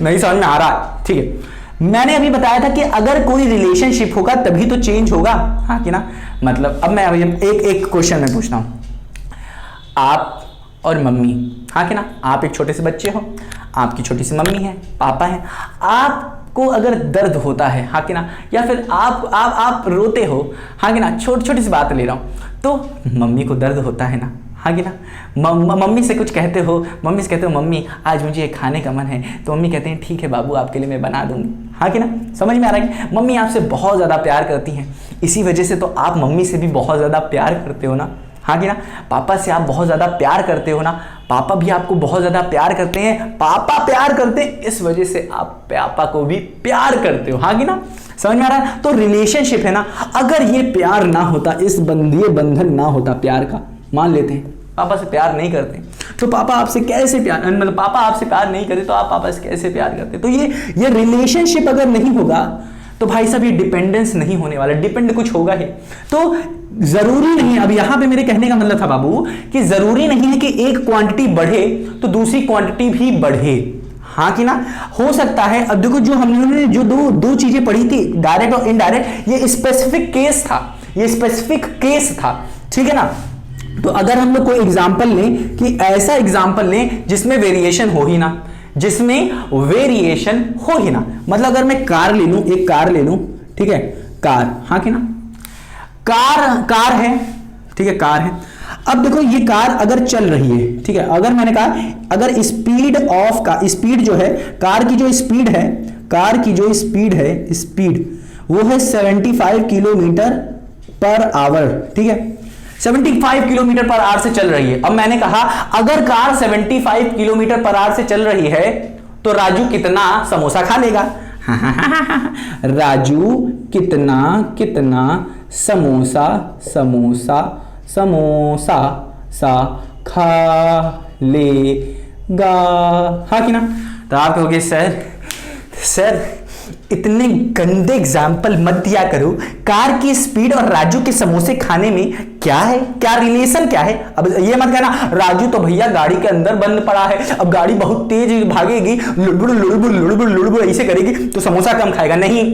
[SPEAKER 1] नहीं समझ में आ रहा? ठीक है, मैंने अभी बताया था कि अगर कोई रिलेशनशिप होगा तभी तो चेंज होगा, हाँ कि ना। मतलब अब मैं एक क्वेश्चन में पूछता हूं, आप और मम्मी, हाँ कि ना, आप एक छोटे से बच्चे हो, आपकी छोटी सी मम्मी है, पापा है, आपको अगर दर्द होता है, हाँ कि ना, या फिर आप रोते हो, हाँ कि ना, छोटी सी बात ले रहा हूं, तो मम्मी को दर्द होता है ना, हाँ कि ना। मम्मी से कुछ कहते हो, मम्मी आज मुझे ये खाने का मन है, तो मम्मी कहते हैं ठीक है बाबू आपके लिए मैं बना दूंगी, हाँ कि ना। समझ में आ रहा है कि मम्मी आपसे बहुत ज़्यादा प्यार करती हैं, इसी वजह से तो आप मम्मी से भी बहुत ज़्यादा प्यार करते हो ना, हाँ कि ना। पापा से आप बहुत ज़्यादा प्यार करते हो ना, पापा भी आपको बहुत ज़्यादा प्यार करते हैं, पापा प्यार करते हैं, इस वजह से आप पापा को भी प्यार करते हो, हाँ कि ना। समझ में आ रहा है? तो रिलेशनशिप है ना, अगर ये प्यार ना होता, इस बंधन ना होता प्यार का, मान लेते हैं पापा से प्यार नहीं करते तो पापा आपसे कैसे प्यार, मतलब पापा आपसे प्यार नहीं करते तो आप पापा से कैसे प्यार करते। तो ये रिलेशनशिप अगर नहीं होगा तो भाई साहब ये डिपेंडेंस नहीं होने वाला, डिपेंड कुछ होगा ही। तो जरूरी नहीं, अब यहां पे मेरे कहने का मतलब था बाबू कि जरूरी नहीं है कि एक क्वांटिटी बढ़े तो दूसरी क्वांटिटी भी बढ़े, हाँ कि ना। हो सकता है, अब देखो जो हमने जो दो चीजें पढ़ी थी, डायरेक्ट और इनडायरेक्ट, ये स्पेसिफिक केस था, ठीक है ना। तो अगर हम लोग कोई एग्जांपल लें कि ऐसा एग्जांपल लें जिसमें वेरिएशन हो ही ना, मतलब अगर मैं कार ले लूं, एक कार ले लूं, ठीक है, कार, हाँ कि ना, कार है, ठीक है, कार है। अब देखो ये कार अगर चल रही है, ठीक है, अगर मैंने कहा अगर स्पीड जो है कार की जो स्पीड है, वो है 75 किलोमीटर पर आवर, ठीक है, 75 किलोमीटर पर आवर से चल रही है। अब मैंने कहा अगर कार 75 किलोमीटर पर आवर से चल रही है तो राजू कितना समोसा खा लेगा? राजू कितना समोसा सा खा लेगा, हाँ कि ना? तो आप कहोगे सर इतने गंदे एग्जाम्पल मत दिया करो, कार की स्पीड और राजू के समोसे खाने में क्या है, क्या रिलेशन क्या है? अब ये मत कहना राजू तो भैया गाड़ी के अंदर बंद पड़ा है, अब गाड़ी बहुत तेज भागेगी, लुड़बुड़ ऐसे करेगी तो समोसा कम खाएगा। नहीं,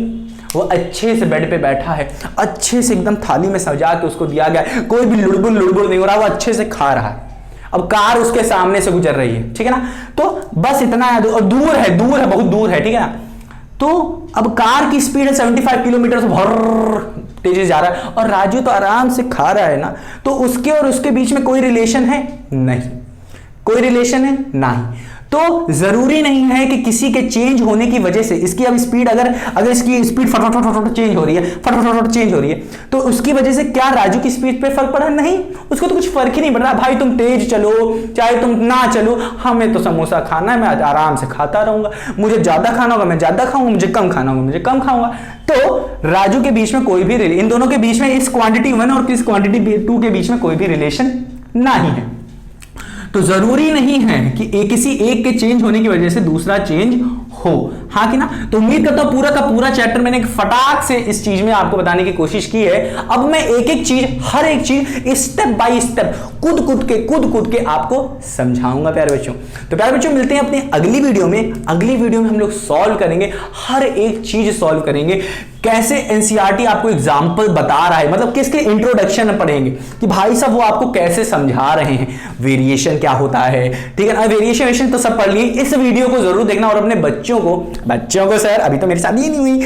[SPEAKER 1] वो अच्छे से बेड पे बैठा है, अच्छे से एकदम थाली में सजा के उसको दिया गया, कोई भी लुड़बुड़ नहीं हो रहा, वो अच्छे से खा रहा है। अब कार उसके सामने से गुजर रही है, ठीक है ना? तो बस इतना है, और दूर है बहुत दूर है, ठीक है ना? तो अब कार की स्पीड है 75 किलोमीटर से भर तेजी से जा रहा है और राजू तो आराम से खा रहा है ना, तो उसके और उसके बीच में कोई रिलेशन है? नहीं, कोई रिलेशन है नहीं। तो जरूरी नहीं है कि किसी के चेंज होने की वजह से इसकी अब स्पीड अगर इसकी स्पीड फटाफट चेंज हो रही है तो उसकी वजह से क्या राजू की स्पीड पे फर्क पड़ा? नहीं, उसको तो कुछ फर्क ही नहीं पड़ रहा। भाई तुम तेज चलो चाहे तुम ना चलो, हमें तो समोसा खाना है, मैं आराम से खाता रहूंगा, मुझे ज्यादा खाना होगा मैं ज्यादा खाऊंगा, मुझे कम खाना होगा मुझे कम खाऊंगा। तो राजू के बीच में कोई भी इन दोनों के बीच में इस क्वांटिटी 1 और इस क्वांटिटी 2 के बीच में कोई भी रिलेशन नहीं है। तो जरूरी नहीं है कि किसी एक के चेंज होने की वजह से दूसरा चेंज हो, हाँ कि ना? तो उम्मीद करता हूं पूरा का पूरा चैप्टर मैंने फटाक से इस चीज में आपको बताने की कोशिश की है। अब मैं हर एक चीज स्टेप बाय स्टेप कूद के आपको समझाऊंगा प्यारे बच्चों। तो प्यारे बच्चों मिलते हैं अपनी अगली वीडियो में हम लोग सॉल्व करेंगे, हर एक चीज सॉल्व करेंगे, कैसे एनसीईआरटी आपको एग्जाम्पल बता रहा है, मतलब किसके इंट्रोडक्शन में पढ़ेंगे कि भाई साहब वो आपको कैसे समझा रहे हैं, वेरिएशन क्या होता है, ठीक है ना? वेरिएशन तो सब पढ़ लिए, इस वीडियो को जरूर देखना और अपने बच्चों को सर अभी तो मेरी शादी नहीं हुई,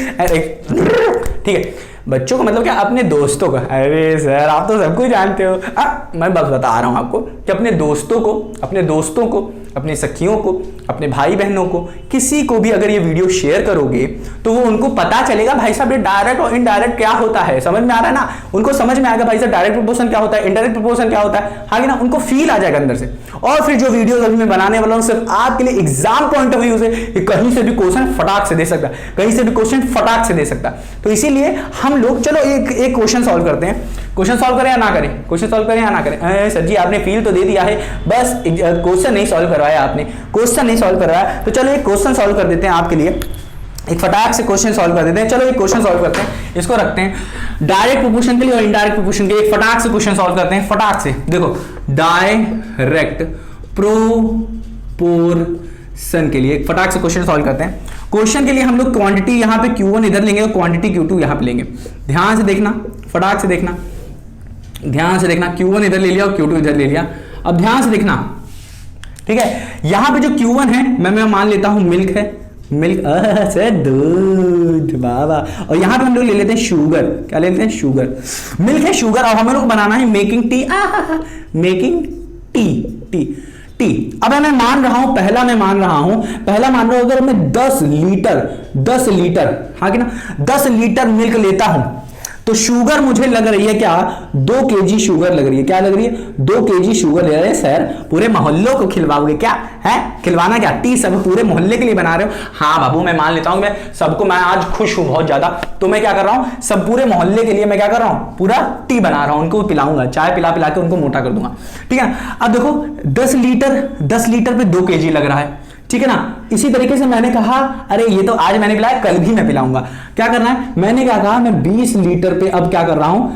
[SPEAKER 1] ठीक है, बच्चों को मतलब क्या, अपने दोस्तों को, अरे सर आप तो सब कुछ जानते हो, मैं बस बता रहा हूं आपको कि अपने दोस्तों को अपनी सखियों को, अपने भाई बहनों को, किसी को भी अगर ये वीडियो शेयर करोगे तो वो उनको पता चलेगा भाई साहब ये डायरेक्ट और इनडायरेक्ट क्या होता है, समझ में आ रहा है ना? उनको समझ में आएगा भाई साहब डायरेक्ट प्रोपोर्शन क्या होता है, इनडायरेक्ट प्रोपोर्शन क्या होता है, हाँ कि ना? उनको फील आ जाएगा अंदर से। और फिर जो वीडियो अभी मैं बनाने वाला हूं सिर्फ आपके लिए एग्जाम पॉइंट ऑफ व्यू से, कहीं से भी क्वेश्चन फटाक से दे सकता, तो इसीलिए हम लोग चलो एक क्वेश्चन सॉल्व करते हैं। क्वेश्चन सॉल्व करें या ना करें? सर जी आपने फील तो दे दिया है, बस क्वेश्चन नहीं सॉल्व करवाया, तो चलो एक क्वेश्चन सॉल्व कर देते हैं आपके लिए, एक फटाक से क्वेश्चन सॉल्व कर देते हैं। चलो एक क्वेश्चन सॉल्व करते हैं, इसको रखते हैं डायरेक्ट प्रोपोर्शन के लिए और इनडायरेक्ट प्रोपोर्शन के लिए, एक फटाक से क्वेश्चन सॉल्व करते हैं, फटाक से। देखो डायरेक्ट प्रोपोर्शन के लिए एक फटाक से क्वेश्चन सॉल्व करते हैं। क्वेश्चन के लिए हम लोग क्वांटिटी यहाँ पे Q1 इधर लेंगे और क्वांटिटी Q2 यहाँ पे लेंगे। ध्यान से देखना, फटाक से देखना, Q1 इधर ले लिया और Q2 इधर ले लिया। अब ध्यान से देखना, ठीक है? यहां पे जो Q1 है मैं मान लेता हूं मिल्क है, सर दूध बाबा, और यहां पे हम लोग ले लेते हैं शुगर, क्या ले लेते हैं? शुगर, मिल्क है शुगर, और हम लोग को बनाना है मेकिंग टी। अब मैं मान रहा हूं अगर मैं 10 लीटर, हाँ कि ना, 10 लीटर मिल्क लेता हूं तो शुगर मुझे लग रही है क्या? 2 kg शुगर लग रही है। क्या लग रही है? 2 kg शुगर ले रहे हैं। सर पूरे मोहल्लों को खिलवाओगे क्या? है खिलवाना क्या? टी सब पूरे मोहल्ले के लिए बना रहे हो? हाँ बाबू मैं मान लेता हूं, मैं सबको, मैं आज खुश हूं बहुत ज्यादा, तो मैं क्या कर रहा हूं, सब पूरे मोहल्ले के लिए मैं क्या कर रहा हूं, पूरा टी बना रहा हूं, उनको पिलाऊंगा, चाय पिला के उनको मोटा कर दूंगा, ठीक है? अब देखो 10 लीटर पे 2 kg लग रहा है, ठीक है ना? इसी तरीके से मैंने कहा अरे ये तो आज मैंने पिलाया, कल भी मैं पिलाऊंगा। क्या करना है? मैंने क्या कहा, मैं 20 लीटर पे अब क्या कर रहा हूं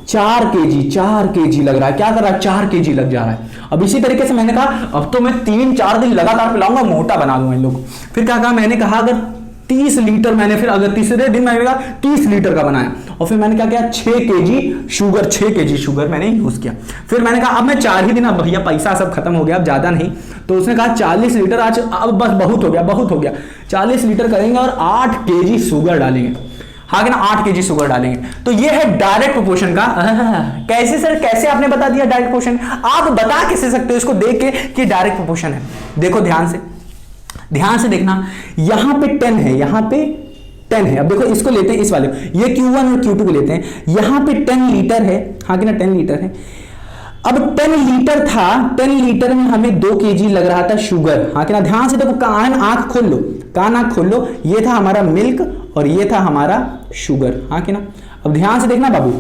[SPEAKER 1] 4 kg लग रहा है। क्या कर रहा है? 4 kg लग जा रहा है। अब इसी तरीके से मैंने कहा अब तो मैं 3-4 दिन लगातार पिलाऊंगा, मोटा बना दूंगा इन लोग। फिर क्या कहा? मैंने कहा अगर 30 लीटर मैंने, फिर अगर तीसरे दिन मैंने कहा 30 लीटर का बनाया, और फिर मैंने क्या किया, 6 kg शुगर मैंने यूज किया। फिर मैंने कहा अब मैं 4 ही दिन, अब भैया पैसा सब खत्म हो गया, अब ज्यादा नहीं, तो उसने कहा 40 लीटर आज, अब बस बहुत हो गया 40 लीटर करेंगे और 8 kg शुगर डालेंगे, हाँ कि ना? 8 kg शुगर डालेंगे। तो ये है डायरेक्ट प्रोपोर्शन का। कैसे सर, कैसे आपने बता दिया डायरेक्ट प्रोपोर्शन? आप बता कैसे सकते हो इसको देख के कि डायरेक्ट प्रोपोर्शन है? देखो ध्यान से देखना, यहां पे 10 है, यहां पे
[SPEAKER 2] 10 है। अब देखो इसको लेते हैं, इस वाले ये Q1 और Q2 को लेते हैं, यहां पे 10 लीटर है, हाँ कि ना 10 लीटर है। अब 10 लीटर था, 10 लीटर में हमें 2 kg लग रहा था शुगर, हाँ कि ना। ध्यान से देखो, कान आंख खोल लो, कान आंख खोल लो, ये था हमारा मिल्क और ये था हमारा शुगर, हाँ कि ना। अब ध्यान से देखना बाबू,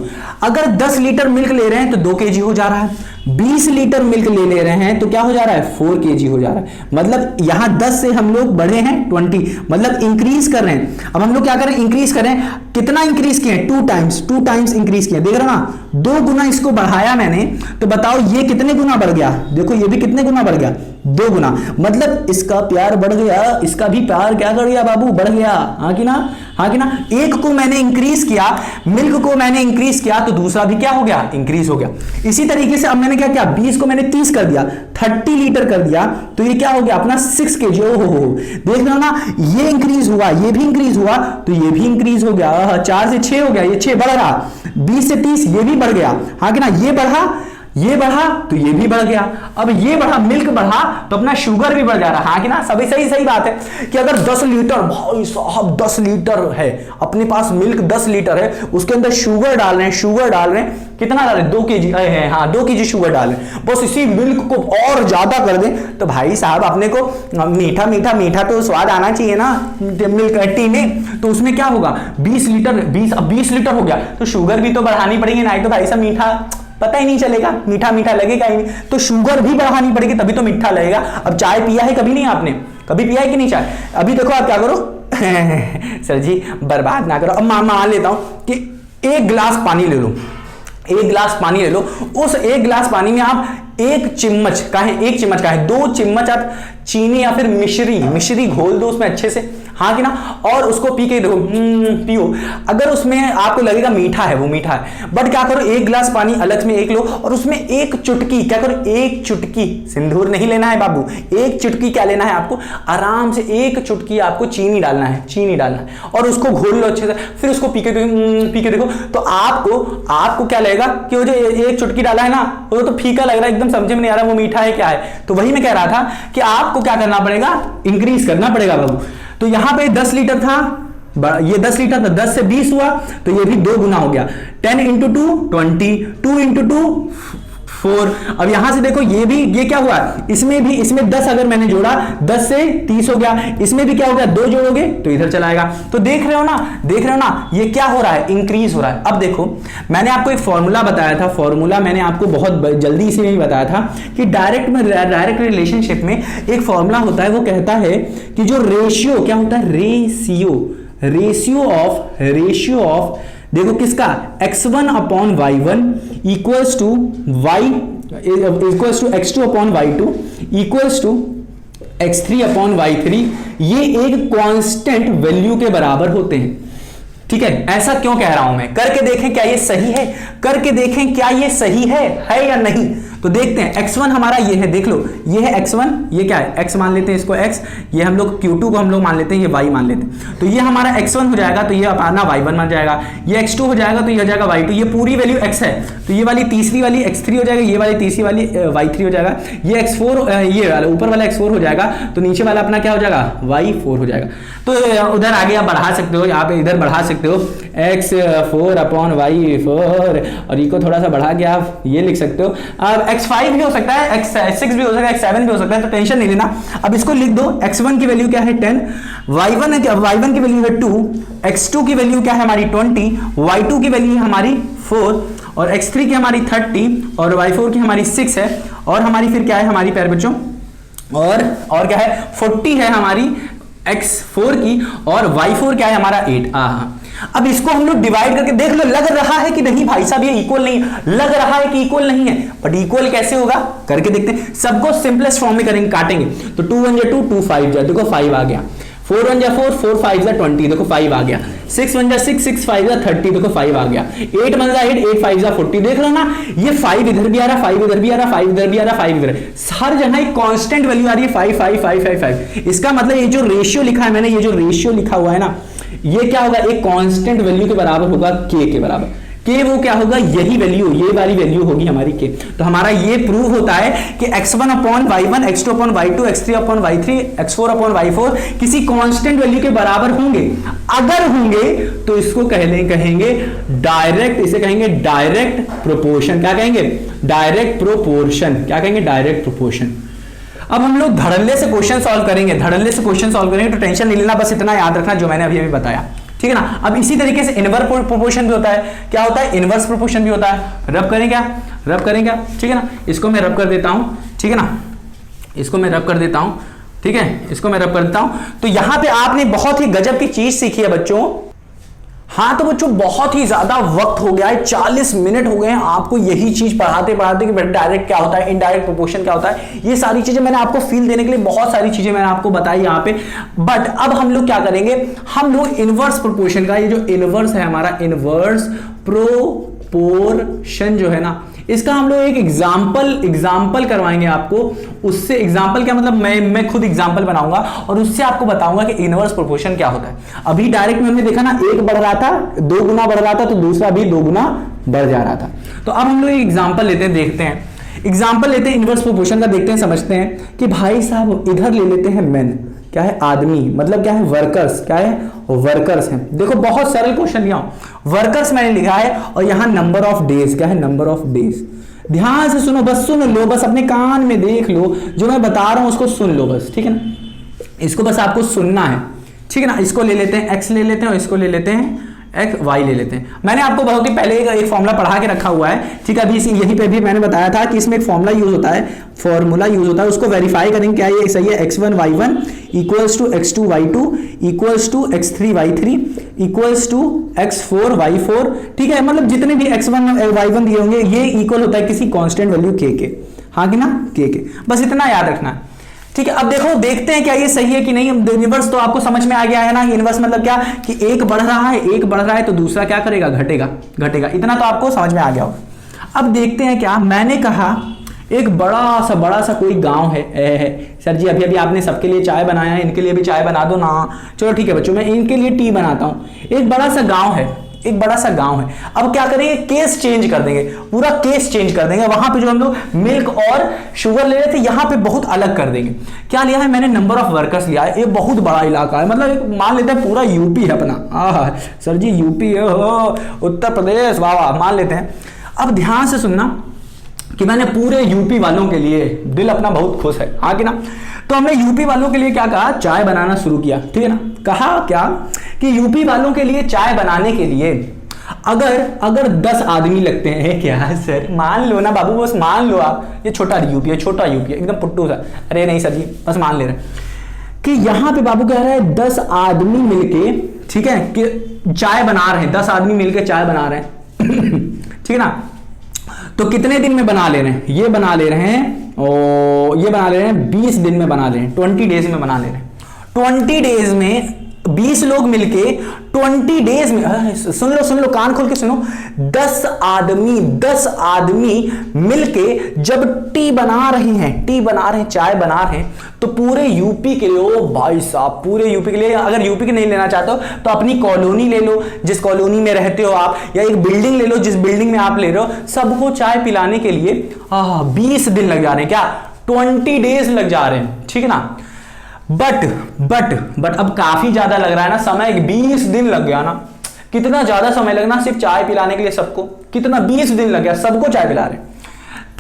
[SPEAKER 2] अगर 10 लीटर मिल्क ले रहे हैं तो 2 kg हो जा रहा है, 20 लीटर मिल्क ले रहे हैं तो क्या हो जा रहा है, 4 kg हो जा रहा है। मतलब यहां 10 से हम लोग बढ़े हैं 20, मतलब इंक्रीज कर रहे हैं। अब हम लोग क्या करें, इंक्रीज करें, कितना इंक्रीज किए, 2 टाइम्स इंक्रीज किए, देख रहे हो ना, 2 गुना इसको बढ़ाया मैंने, तो बताओ ये कितने गुना बढ़ गया, देखो ये भी कितने गुना बढ़ गया, 2 गुना। मतलब इसका प्यार बढ़ गया, इसका भी प्यार क्या कर गया बाबू, बढ़ गया, हाँ कि ना, हाँ कि ना। एक को मैंने इंक्रीज किया, मिल्क को मैंने इंक्रीज किया, तो दूसरा भी क्या हो गया, इंक्रीज हो गया। इसी तरीके से अब मैंने क्या किया, 20 को मैंने 30 कर दिया, 30 लीटर कर दिया, तो ये क्या हो गया अपना 6 kg। हो देख रहे हो ना, ये इंक्रीज हुआ, ये भी इंक्रीज हुआ, तो ये भी इंक्रीज हो गया, 4 से 6 हो गया, ये 6 बढ़ रहा, 20 से 30 ये भी बढ़ गया, हाँ कि ना। ये बढ़ा तो ये भी बढ़ गया, अब ये बढ़ा, मिल्क बढ़ा तो अपना शुगर भी बढ़ जा रहा, हाँ कि ना। सभी सही बात है कि अगर 10 लीटर, भाई साहब 10 लीटर है अपने पास, मिल्क 10 लीटर है, उसके अंदर शुगर डाल रहे हैं, कितना डाल रहे हैं, 2 kg है, हाँ 2 kg शुगर डाल रहे हैं, बस इसी मिल्क को और ज्यादा कर दें तो भाई साहब अपने को मीठा तो स्वाद आना चाहिए ना मिल्क टी में। तो उसमें क्या होगा, 20 लीटर हो गया, तो शुगर भी तो बढ़ानी पड़ेगी, नहीं तो भाई साहब मीठा पता ही नहीं चलेगा, मीठा लगेगा ही नहीं, तो शुगर भी बढ़ानी पड़ेगी तभी तो मीठा लगेगा। अब चाय पिया है कभी नहीं आपने, कभी पिया है कि नहीं चाय? अभी देखो आप क्या करो सर जी बर्बाद ना करो, अब मान लेता हूं कि 1 गिलास पानी ले लो, 1 गिलास पानी ले लो, उस 1 गिलास पानी में आप 1 चम्मच का है 2 चम्मच आप चीनी या फिर मिश्री घोल दो उसमें अच्छे से, हाँ कि ना, और उसको पी के देखो, पियो। अगर उसमें आपको लगेगा मीठा है, वो मीठा है, बट क्या करो, 1 गिलास पानी अलग में एक लो और उसमें 1 चुटकी, क्या करो, 1 चुटकी सिंदूर नहीं लेना है बाबू, 1 चुटकी क्या लेना है आपको, आराम से 1 चुटकी आपको चीनी डालना है और उसको घोल लो अच्छे से, फिर उसको पी के देखो तो आपको क्या लगेगा कि वो जो 1 चुटकी डाला है ना, वो तो फीका लग रहा है, एकदम समझ में नहीं आ रहा वो मीठा है क्या है। तो वही मैं कह रहा था कि आपको क्या करना पड़ेगा, इंक्रीज करना पड़ेगा बाबू। तो यहां पे 10 लीटर था, ये 10 लीटर था, 10 से 20 हुआ तो ये भी 2 गुना हो गया, 10 × 2 20, 2 × 2 4। अब यहां से देखो ये क्या हुआ, इसमें 10 अगर मैंने जोड़ा 10 से 30 हो गया, इसमें भी क्या हो गया, 2 जोड़ोगे तो इधर चला आएगा। तो देख रहे हो ना ये क्या हो रहा है, इंक्रीज हो रहा है। अब देखो मैंने आपको एक फॉर्मूला बताया था, फॉर्मूला मैंने आपको बहुत जल्दी इसीलिए नहीं बताया था कि डायरेक्ट रिलेशनशिप में एक फॉर्मूला होता है, वो कहता है कि जो रेशियो क्या होता है, रेशियो ऑफ देखो किसका, x1/y1 equals to x2/y2 equals to x3/y3, ये एक कांस्टेंट वैल्यू के बराबर होते हैं। ठीक है, ऐसा क्यों कह रहा हूं मैं, करके देखें क्या ये सही है, करके देखें क्या ये सही है या नहीं। तो देखते हैं, x1 हमारा ये है, देख लो ये है x1, ये क्या है, x मान लेते हैं इसको x, ये हम लोग q2 को हम लोग मान लेते हैं, ये y मान लेते हैं। तो ये हमारा x1 हो जाएगा, तो ये अपना y1 बन जाएगा, ये x2 हो जाएगा तो ये हो जाएगा y2, ये पूरी वैल्यू x है, तो ये वाली तीसरी वाली x3 हो जाएगा, ये वाली तीसरी वाली y3 हो जाएगा, ये x4, ये वाला ऊपर वाला x4 हो जाएगा, तो नीचे वाला अपना क्या हो जाएगा, y4 हो जाएगा। तो उधर आगे आप बढ़ा सकते हो, यहाँ पे इधर बढ़ा सकते हो x4/y4, और ये को थोड़ा सा बढ़ा के आप ये लिख सकते हो। अब x5 भी हो सकता है, x6 भी हो सकता है, x7 भी हो सकता है, तो टेंशन नहीं लेना। अब इसको लिख दो, x1 की वैल्यू क्या है 10, y1 की वैल्यू है 2, x2 की वैल्यू क्या है हमारी 20, y2 की वैल्यू है हमारी 4, और x3 की हमारी 30, और y4 की हमारी 6 है, और हमारी फिर क्या है हमारी प्यारे बच्चों, और क्या है 40 है हमारी x4 की, और y4 क्या है हमारा 8। अब इसको हम लोग डिवाइड करके देख लो, लग रहा है कि नहीं भाई साहब ये इक्वल नहीं, लग रहा है कि इक्वल नहीं है, बट इक्वल कैसे होगा करके देखते हैं। सबको सिंपलेस्ट फॉर्म में करेंगे, काटेंगे तो 2 1 2 2 5 जा, देखो 5 आ गया, 4 1 4 4 5 20, देखो 5 आ गया, 6 1 6 6 5 30, देखो 5 आ गया, 8 1 8 8 5 40, देख लो ना, ये 5 इधर भी आ रहा, 5 इधर भी आ रहा, 5 इधर भी आ रहा, 5 इधर, हर जगह एक कांस्टेंट वैल्यू आ रही है 5 5 5 5 5। इसका मतलब ये जो रेशियो लिखा है मैंने, ये जो रेशियो लिखा हुआ है ना, ये क्या होगा, एक कांस्टेंट वैल्यू के बराबर होगा, k के बराबर। के वो क्या होगा, यही वैल्यू, ये वाली वैल्यू होगी हमारी के। तो हमारा ये प्रूव होता है कि x1 upon y1, x2 upon y2, x3 upon y3, x4 upon y4 किसी कांस्टेंट वैल्यू के बराबर होंगे। अगर होंगे तो इसको कहेंगे डायरेक्ट, इसे कहेंगे डायरेक्ट प्रोपोर्शन। क्या कहेंगे, डायरेक्ट प्रोपोर्शन। क्या कहेंगे, डायरेक्ट प्रोपोर्शन। अब हम लोग धड़ल्ले से क्वेश्चन सॉल्व करेंगे, धड़ल्ले से क्वेश्चन सॉल्व करेंगे, तो टेंशन नहीं लेना, बस इतना याद रखना जो मैंने अभी अभी बताया, ठीक है ना। अब इसी तरीके से इनवर्स प्रोपोर्शन भी होता है। क्या होता है, इनवर्स प्रोपोर्शन भी होता है। रब करें क्या, रब करें क्या, ठीक है ना। इसको मैं रब कर देता हूं, ठीक है ना, इसको मैं रब कर देता हूं, ठीक है, इसको मैं रब कर देता हूं। तो यहां पे आपने बहुत ही गजब की चीज सीखी है बच्चों। हाँ तो बच्चों बहुत ही ज्यादा वक्त हो गया है, 40 मिनट हो गए हैं आपको यही चीज पढ़ाते पढ़ाते कि डायरेक्ट क्या होता है, इनडायरेक्ट प्रोपोर्शन क्या होता है। ये सारी चीजें मैंने आपको फील देने के लिए बहुत सारी चीजें मैंने आपको बताई यहाँ पे। बट अब हम लोग क्या करेंगे, हम लोग इनवर्स प्रोपोर्शन का, ये जो इनवर्स है हमारा, इनवर्स प्रोपोर्शन जो है ना, इसका हम लोग एक एग्जाम्पल करवाएंगे आपको। उससे एग्जाम्पल क्या मतलब, मैं खुद एग्जाम्पल बनाऊंगा और उससे आपको बताऊंगा कि इनवर्स प्रोपोर्शन क्या होता है। अभी डायरेक्ट में हमने देखा ना, एक बढ़ रहा था, 2 गुना बढ़ रहा था, तो दूसरा भी 2 गुना बढ़ जा रहा था। तो अब हम लोग एक एग्जाम्पल लेते हैं, देखते हैं, एग्जाम्पल लेते हैं इनवर्स प्रोपोर्शन का, देखते हैं, समझते हैं कि भाई साहब इधर ले लेते हैं मेन, क्या है, आदमी, मतलब क्या है, वर्कर्स, क्या है, वर्कर्स हैं। देखो बहुत सरल क्वेश्चन लिया हूं, वर्कर्स मैंने लिखा है और यहां नंबर ऑफ डेज, क्या है, नंबर ऑफ डेज। ध्यान से सुनो, बस सुन लो, बस अपने कान में देख लो, जो मैं बता रहा हूं उसको सुन लो बस, ठीक है ना, इसको बस आपको सुनना है, ठीक है ना। इसको ले लेते हैं x ले लेते हैं और इसको ले लेते हैं x, y ले लेते हैं। मैंने आपको बहुत ही पहले एक फॉर्मूला पढ़ा के रखा हुआ है, ठीक है। अभी यहीं पे भी मैंने बताया था कि इसमें एक फॉर्मूला यूज होता है, फॉर्मूला यूज होता है, उसको वेरीफाई करेंगे क्या ये सही है। x1 y1 equals to x2 y2 equals to x3 y3 equals to x4 y4, ठीक है। मतलब जितने भी x1 y1 दिए होंगे ये इक्वल होता है किसी कांस्टेंट वैल्यू k के, हाँ कि ना, k के, बस इतना याद रखना है, ठीक है। अब देखो देखते हैं क्या ये सही है कि नहीं। इनवर्स तो आपको समझ में आ गया है ना, इनवर्स मतलब क्या कि एक बढ़ रहा है, एक बढ़ रहा है तो दूसरा क्या करेगा, घटेगा, घटेगा, इतना तो आपको समझ में आ गया होगा। अब देखते हैं क्या, मैंने कहा एक बड़ा सा कोई गांव है। सर जी अभी अभी आपने सबके लिए चाय बनाया है, इनके लिए भी चाय बना दो ना। चलो ठीक है बच्चों, मैं इनके लिए टी बनाता हूं। एक बड़ा सा गांव है, एक बड़ा सा गांव है। अब क्या करेंगे, केस चेंज कर देंगे, पूरा केस चेंज कर देंगे। वहां पे जो हम लोग मिल्क और शुगर ले रहे थे, यहां पे बहुत अलग कर देंगे। क्या लिया है मैंने, नंबर ऑफ वर्कर्स लिया है। ये बहुत बड़ा इलाका है, मतलब मान लेते हैं पूरा यूपी है अपना। सर जी यूपी है, उत्तर प्रदेश, वाह वाह, मान लेते हैं। अब ध्यान से सुनना कि मैंने पूरे यूपी वालों के लिए, दिल अपना बहुत खुश है, हाँ कि ना। तो हमने यूपी वालों के लिए क्या कहा, चाय बनाना शुरू किया, ठीक है ना। कहा क्या कि यूपी वालों के लिए चाय बनाने के लिए अगर 10 आदमी लगते हैं, क्या सर, मान लो ना बाबू, बस मान लो आप, ये छोटा यूपी है, छोटा यूपी है, एकदम पुट्टू सा। अरे नहीं सर जी, बस मान ले रहे हैं कि यहां पे बाबू कह रहा है 10 आदमी मिलके, ठीक है, कि चाय बना रहे हैं, 10 आदमी मिलके चाय बना रहे हैं ठीक है ना। तो कितने दिन में बना ले रहे हैं, ये बना ले रहे हैं, और ये बना ले रहे हैं 20 दिन में बना ले रहे हैं, 20 डेज में बना ले रहे हैं। 20 डेज में 20 लोग मिलके 20 डेज में, सुन लो कान खोल के सुनो, 10 आदमी मिलके जब टी बना रहे हैं, चाय बना रहे हैं, तो पूरे यूपी के लिए, ओ भाई साहब, पूरे यूपी के लिए, अगर यूपी के नहीं लेना चाहते हो तो अपनी कॉलोनी ले लो, जिस कॉलोनी में रहते हो आप, या एक बिल्डिंग ले लो जिस बिल्डिंग में आप ले रहे हो, सबको चाय पिलाने के लिए 20 दिन लग जा रहे हैं। क्या, 20 डेज लग जा रहे हैं, ठीक है ना। बट अब काफी ज्यादा लग रहा है ना समय, 20 दिन लग गया ना। कितना ज्यादा समय लगना सिर्फ चाय पिलाने के लिए सबको, कितना 20 दिन लग गया, सबको चाय पिला रहे।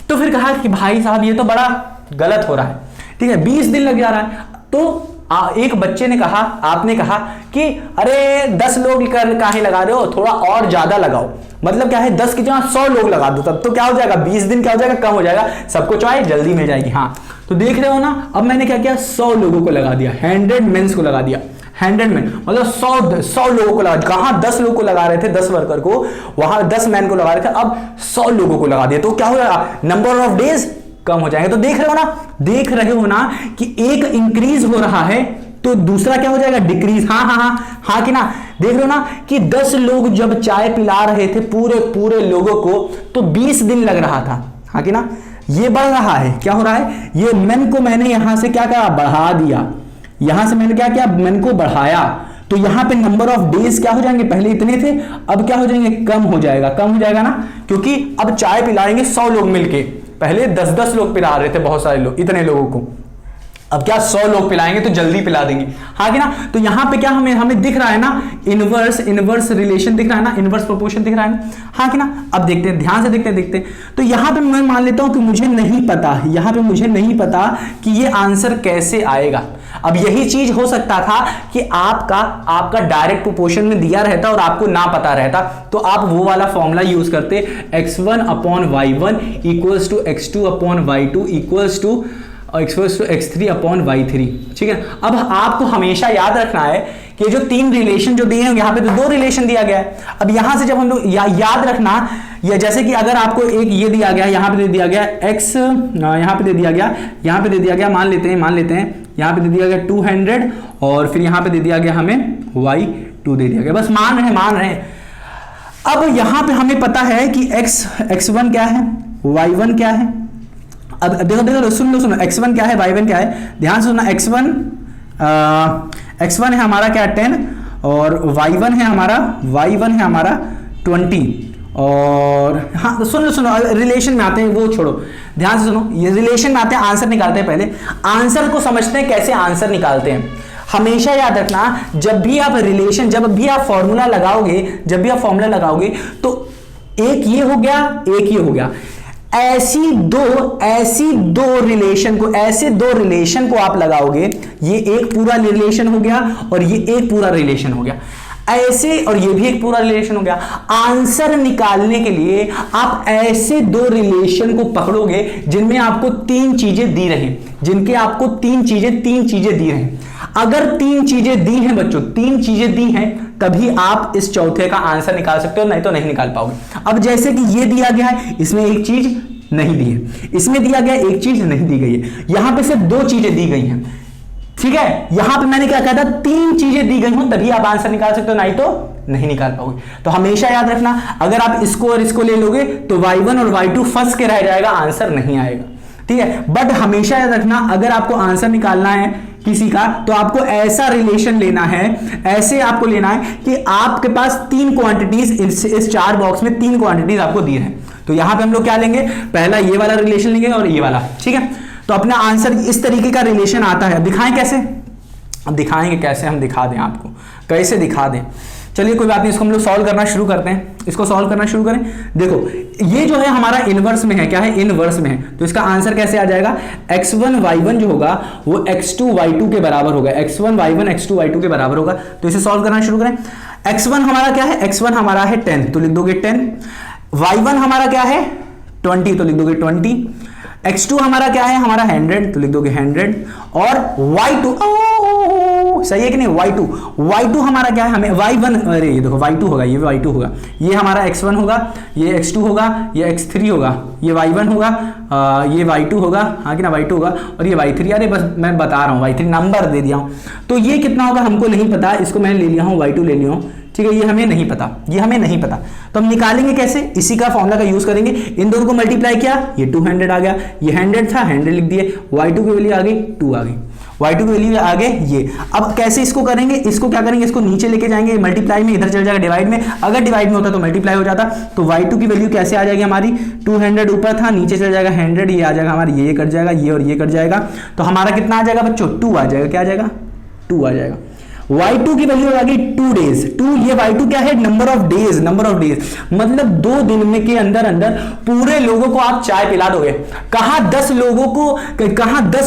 [SPEAKER 2] तो फिर कहा कि भाई साहब ये तो बड़ा गलत हो रहा है, ठीक है, 20 दिन लग जा रहा है। तो एक बच्चे ने कहा, आपने कहा कि अरे 10 लोग काहे लगा रहे हो, थोड़ा और ज्यादा लगाओ। मतलब क्या है, 10 की जगह 100 लोग लगा दो, तब तो क्या हो जाएगा, 20 दिन क्या हो जाएगा, कम हो जाएगा, सबको चाय जल्दी मिल जाएगी। हाँ तो देख रहे हो ना, अब मैंने क्या किया, 100 लोगों को लगा दिया, 100 मेंस को लगा दिया, 100 मैन, मतलब 100 लोगों को लगा। कहां 10 लोगों को लगा रहे थे, 10 वर्कर को, वहां 10 मैन को लगा रहे थे, अब 100 लोगों को लगा दिया। तो क्या हो जाएगा, नंबर ऑफ डेज कम हो जाएंगे। तो देख रहे हो ना कि एक इंक्रीज हो रहा है तो दूसरा क्या हो जाएगा, डिक्रीज। हाँ कि ना, देख रहे हो ना कि 10 लोग जब चाय पिला रहे थे पूरे लोगों को, तो 20 दिन लग रहा था, हाँ कि ना। ये बढ़ रहा है, क्या हो रहा है, ये मेन को मैंने यहां से क्या करा, बढ़ा दिया, यहां से मैंने क्या किया, मेन को बढ़ाया, तो यहां पे नंबर ऑफ डेज क्या हो जाएंगे, पहले इतने थे अब क्या हो जाएंगे, कम हो जाएगा ना, क्योंकि अब चाय पिलाएंगे 100 लोग मिलके, पहले 10-10 लोग पिला रहे थे बहुत सारे लोग, इतने लोगों को, अब क्या 100 लोग पिलाएंगे तो जल्दी पिला देंगे, हाँ कि ना। तो यहां पे क्या हमें दिख रहा है ना, इनवर्स रिलेशन दिख रहा है ना, इनवर्स प्रोपोर्शन दिख रहा है ना, हाँ कि ना। अब देखते हैं, ध्यान से देखते हैं। तो यहां पे मैं मान लेता हूं कि मुझे नहीं पता, यहां पे मुझे नहीं पता कि ये आंसर कैसे आएगा। अब यही चीज हो सकता था कि आपका डायरेक्ट प्रोपोर्शन में दिया रहता और आपको ना पता रहता, तो आप वो वाला फॉर्मूला यूज करते, x1/y1 equals to x2/y2 equals to x3/y3, ठीक है। अब आपको हमेशा याद रखना है कि जो 3 रिलेशन जो दिए हैं, यहां पे तो 2 रिलेशन दिया गया है। अब यहां से जब हम लोग याद रखना, या जैसे कि अगर आपको एक ये दिया गया, यहां पे दे दिया गया x, यहां पे दे दिया गया, मान लेते हैं यहां पे दे दिया गया 200, और फिर यहां पे दे दिया गया हमें y2 दे दिया गया, बस मान रहे हैं। अब यहां पे हमें पता है कि x1 क्या है, y1 क्या है। अब देखो सुन लो, x1 क्या है, y1 क्या है, ध्यान से सुनना। x1 है हमारा क्या, 10, और y1 है हमारा 20। और हाँ, सुनो रिलेशन में आते हैं, वो छोड़ो, ध्यान से सुनो, ये रिलेशन में आते हैं, आंसर निकालते हैं। पहले आंसर को समझते हैं, कैसे आंसर निकालते हैं। हमेशा याद रखना, जब भी आप फॉर्मूला लगाओगे तो एक ये हो गया, ऐसे दो रिलेशन को आप लगाओगे, ये एक पूरा रिलेशन हो गया और ये एक पूरा रिलेशन हो गया, ऐसे, और ये भी एक पूरा रिलेशन हो गया। आंसर निकालने के लिए आप ऐसे 2 रिलेशन को पकड़ोगे जिनमें आपको 3 चीजें दी रही, तीन चीजें दी रही। अगर 3 चीजें दी हैं बच्चों, 3 चीजें दी हैं, तभी आप इस चौथे का आंसर निकाल सकते हो, नहीं तो नहीं निकाल पाओगे। अब जैसे कि ये दिया गया है, इसमें एक चीज नहीं दी है, इसमें दिया गया एक चीज नहीं दी गई है, यहां पे सिर्फ 2 चीजें दी गई हैं, ठीक है। यहां पे मैंने क्या कहा था, 3 चीजें दी गई हो तभी आप आंसर निकाल सकते हो, नहीं तो नहीं निकाल पाओगे। तो हमेशा याद रखना, अगर आप इसको और इसको ले लोगे तो y1 और y2 फंस के रह जाएगा, आंसर नहीं आएगा, ठीक है। बट हमेशा याद रखना, अगर आपको आंसर निकालना है किसी का, तो आपको ऐसा रिलेशन लेना है, ऐसे आपको लेना है कि आपके पास 3 क्वांटिटीज, इस 4 बॉक्स में 3 क्वांटिटीज आपको दी है। तो यहां पे हम लोग क्या लेंगे, पहला ये वाला रिलेशन लेंगे और ये वाला, ठीक है। तो अपना आंसर इस तरीके का रिलेशन आता है। दिखाएं कैसे, अब दिखाएंगे कैसे, हम दिखा दें आपको कैसे दिखा दें। चलिए कोई बात नहीं, इसको हम लोग सॉल्व करना शुरू करते हैं, इसको सॉल्व करना शुरू करें। देखो ये जो है हमारा इनवर्स में है, क्या है, इनवर्स में है, तो इसका आंसर कैसे आ जाएगा, x1 y1 जो होगा वो x2 y2 के बराबर होगा, x1 y1 x2 y2 के बराबर होगा। तो इसे सॉल्व करना शुरू करें। x1 हमारा क्या है, x1 हमारा है 10, तो लिख दोगे 10। y1 हमारा क्या है 20, तो लिख दोगे 20। x2 हमारा क्या है, हमारा 100, तो लिख दोगे 100। और y2 सही है कि नहीं, y2 हमारा क्या है, हमें y1, अरे ये देखो y2 होगा, ये y2 होगा, ये हमारा x1 होगा, ये x2 होगा, ये x3 होगा, ये y1 होगा, ये y2 होगा, हाँ कि ना, y2 होगा, और ये y3। अरे बस मैं बता रहा हूँ, y3 नंबर दे दिया हूँ। तो ये कितना होगा हमको नहीं पता, इसको मैंने ले लिया हूँ, y2 ले लिया हूँ, ठीक है। ये हमें नहीं पता, तो हम निकालेंगे कैसे, इसी का फॉर्मूला का यूज करेंगे। इन दोनों को मल्टीप्लाई किया, ये 200 आ गया, ये 100 था, 100 लिख दिए, y2 की वैल्यू आ गई 2 आ गई, y2 की वैल्यू आ गए ये। अब कैसे इसको करेंगे, इसको क्या करेंगे, इसको नीचे लेके जाएंगे, मल्टीप्लाई में इधर चल जाएगा डिवाइड में, अगर डिवाइड में होता तो मल्टीप्लाई हो जाता। तो y2 की वैल्यू कैसे आ जाएगी हमारी, 200 ऊपर था, नीचे चल जाएगा 100, ये आ जाएगा हमारा, ये कट जाएगा, ये और ये कट जाएगा, तो हमारा कितना आ जाएगा बच्चों, 2 आ जाएगा, क्या आ जाएगा, 2 आ जाएगा। y2 की वैल्यू आ गई 2 डेज, 2, ये y2 क्या है, नंबर ऑफ डेज, मतलब 2 दिन में के अंदर पूरे लोगों को आप चाय पिला दोगे। कहां 10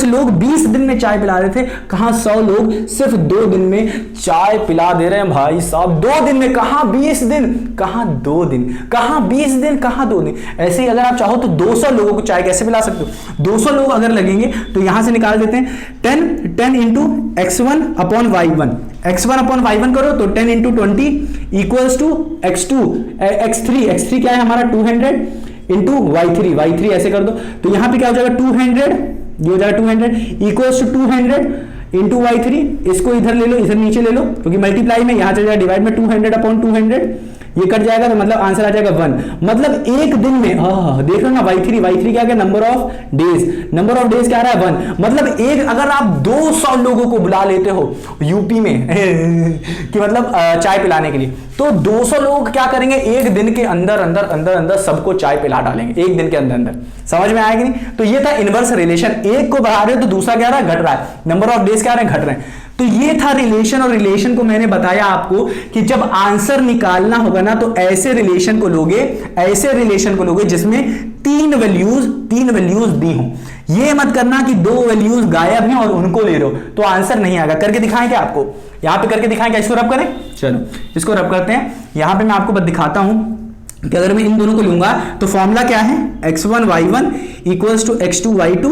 [SPEAKER 2] लोग 20 दिन में चाय पिला रहे थे, कहां 100 लोग सिर्फ 2 दिन में चाय पिला दे रहे हैं भाई साहब। 2 दिन में, कहां 20 दिन, कहां 2 दिन, कहां 20 दिन, कहां 2 दिन। ऐसे ही अगर आप चाहो तो 200 लोगों को चाय कैसे पिला सकते हो, 200 लोग अगर लगेंगे तो यहां से निकाल देते हैं 10 इंटू x1/y1, x1/y1 करो तो 10 इंटू 20 इक्वल्स टू x3 क्या है हमारा 200 इंटू y3 ऐसे कर दो, तो यहां पे क्या हो जाएगा 200, ये हो जाएगा 200 इक्वल्स टू 200 इंटू y3। इसको इधर ले लो, इधर नीचे ले लो, क्योंकि मल्टीप्लाई में यहां चल जाएगा डिवाइड में 200/200, ये कट जाएगा तो मतलब आंसर आ जाएगा 1। मतलब एक दिन में देख रहे हो ना, y3 क्या नंबर ऑफ डेज क्या आ रहा है 1। मतलब एक अगर आप 200 लोगों को बुला लेते हो यूपी में कि मतलब चाय पिलाने के लिए, तो 200 लोग क्या करेंगे, एक दिन के अंदर अंदर अंदर अंदर सबको चाय पिला डालेंगे, एक दिन के अंदर अंदर। समझ में आएगी नहीं? तो ये था इनवर्स रिलेशन, एक को बढ़ा रहे हो तो दूसरा क्या रहा है, घट रहा है, नंबर ऑफ डेज क्या रहे हैं, घट रहे हैं। तो ये था रिलेशन, और रिलेशन को मैंने बताया आपको कि जब आंसर निकालना होगा ना तो ऐसे रिलेशन को लोगे जिसमें तीन वैल्यूज दी हो। ये मत करना कि 2 वैल्यूज गायब हैं और उनको ले लो तो आंसर नहीं आएगा। करके दिखाएं क्या आपको, यहां पे करके दिखाएं क्या, इसको रब करें, चलो इसको रब करते हैं। यहां पे मैं आपको बस दिखाता हूं कि अगर मैं इन दोनों को लूंगा तो फॉर्मूला क्या है, x1 y1 equals to x2 y2,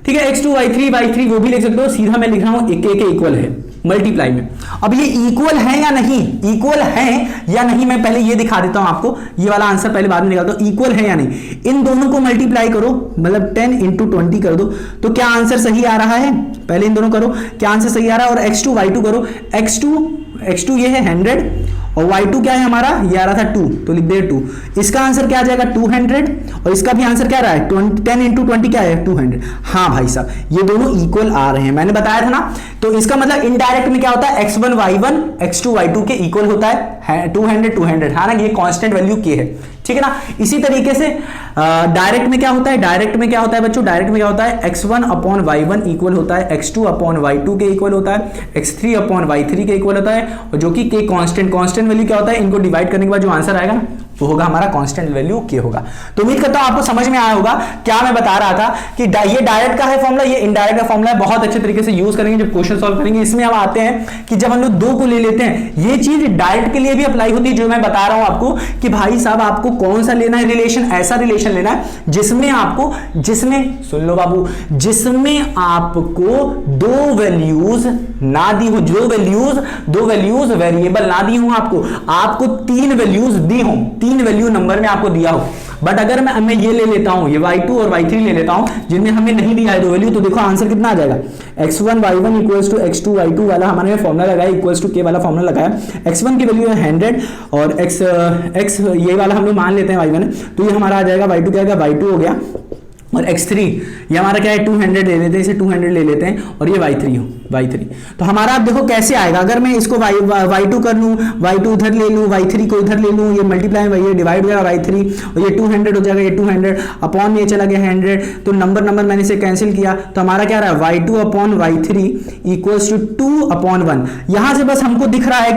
[SPEAKER 2] ठीक है, x2 y3 वो भी लिख सकते हो, सीधा मैं लिख रहा हूं एक इक्वल है मल्टीप्लाई में। अब ये इक्वल है या नहीं, मैं पहले ये दिखा देता हूं आपको, ये वाला आंसर पहले बाद में निकालता हूं, इक्वल है या नहीं। इन दोनों को मल्टीप्लाई करो, मतलब 10 इंटू 20 कर दो, तो क्या आंसर सही आ रहा है, पहले इन दोनों करो, क्या आंसर सही आ रहा है। और x2 y2 करो, x2 ये है 100 और y2 क्या है हमारा, ये आ रहा था 2, तो लिख दे 2। इसका आंसर क्या आ जाएगा 200, और इसका भी आंसर क्या रहा है 10 इंटू 20 क्या है 200। हाँ भाई साहब, ये दोनों इक्वल आ रहे हैं, मैंने बताया था ना। तो इसका मतलब इनडायरेक्ट में क्या होता है, x1 y1 x2 y2 के इक्वल होता है 200, हाँ ना, ये कांस्टेंट वैल्यू के है, ठीक है ना। इसी तरीके से डायरेक्ट में क्या होता है, बच्चों, डायरेक्ट में क्या होता है, x1 अपॉन y1 इक्वल होता है x2 अपॉन y2 के इक्वल होता है, x3 अपॉन y3 के इक्वल होता है, और जो कि के कांस्टेंट वैल्यू क्या होता है, इनको डिवाइड करने के बाद जो आंसर आएगा ना वो होगा हमारा कांस्टेंट वैल्यू के होगा। तो उम्मीद करता हूं आपको समझ में आया होगा क्या मैं बता रहा था कि ये डायरेक्ट का है फॉर्मूला, ये इनडायरेक्ट का फॉर्मूला है, बहुत अच्छे तरीके से यूज करेंगे जब क्वेश्चन सॉल्व करेंगे। इसमें हम आते हैं कि जब हम लोग 2 को ले लेते हैं, ये चीज डायरेक्ट के लिए भी अप्लाई होती है, जो मैं बता रहा हूं आपको कि भाई साहब आपको कौन सा लेना है रिलेशन, ऐसा रिलेशन लेना है जिसमें सुन लो बाबू, जिसमें आपको 2 वैल्यूज ना दी हो, दो वैल्यूज वेरिएबल ना दी हो, आपको 3 वैल्यूज दी हो, 3 वैल्यू नंबर में आपको दिया हो। बट अगर मैं ये ले लेता हूं, ये y2 और y3 ले लेता हूं जिनमें हमें नहीं दिया है 2 वैल्यू, तो देखो आंसर कितना आ जाएगा, x1 y1 equals to x2 y2 वाला हमारे फॉर्मूला लगाया, इक्वल्स टू k वाला फॉर्मूला लगाया, x1 की वैल्यू है 100 और x ये वाला हम लोग मान लेते हैं y1 है, तो ये हमारा आ जाएगा y2 क्या आएगा, y2 हो गया, और x3 ये हमारा क्या है 200 ले लेते हैं, इसे 200 ले लेते हैं, और ये y3 तो हमारा आप देखो कैसे आएगा। अगर मैं इसको y2 कर लूं, y2 उधर ले लूं, y3 को इधर ले लूं, ये मल्टीप्लाई में ये डिवाइड हो जाएगा y3, और ये 200 हो जाएगा, ये 200 अपॉन में ये चला गया 100, तो नंबर मैंने इसे कैंसिल किया, तो हमारा क्या रहा है y2 upon y3 equals to 2 upon 1। यहां से बस हमको दिख रहा है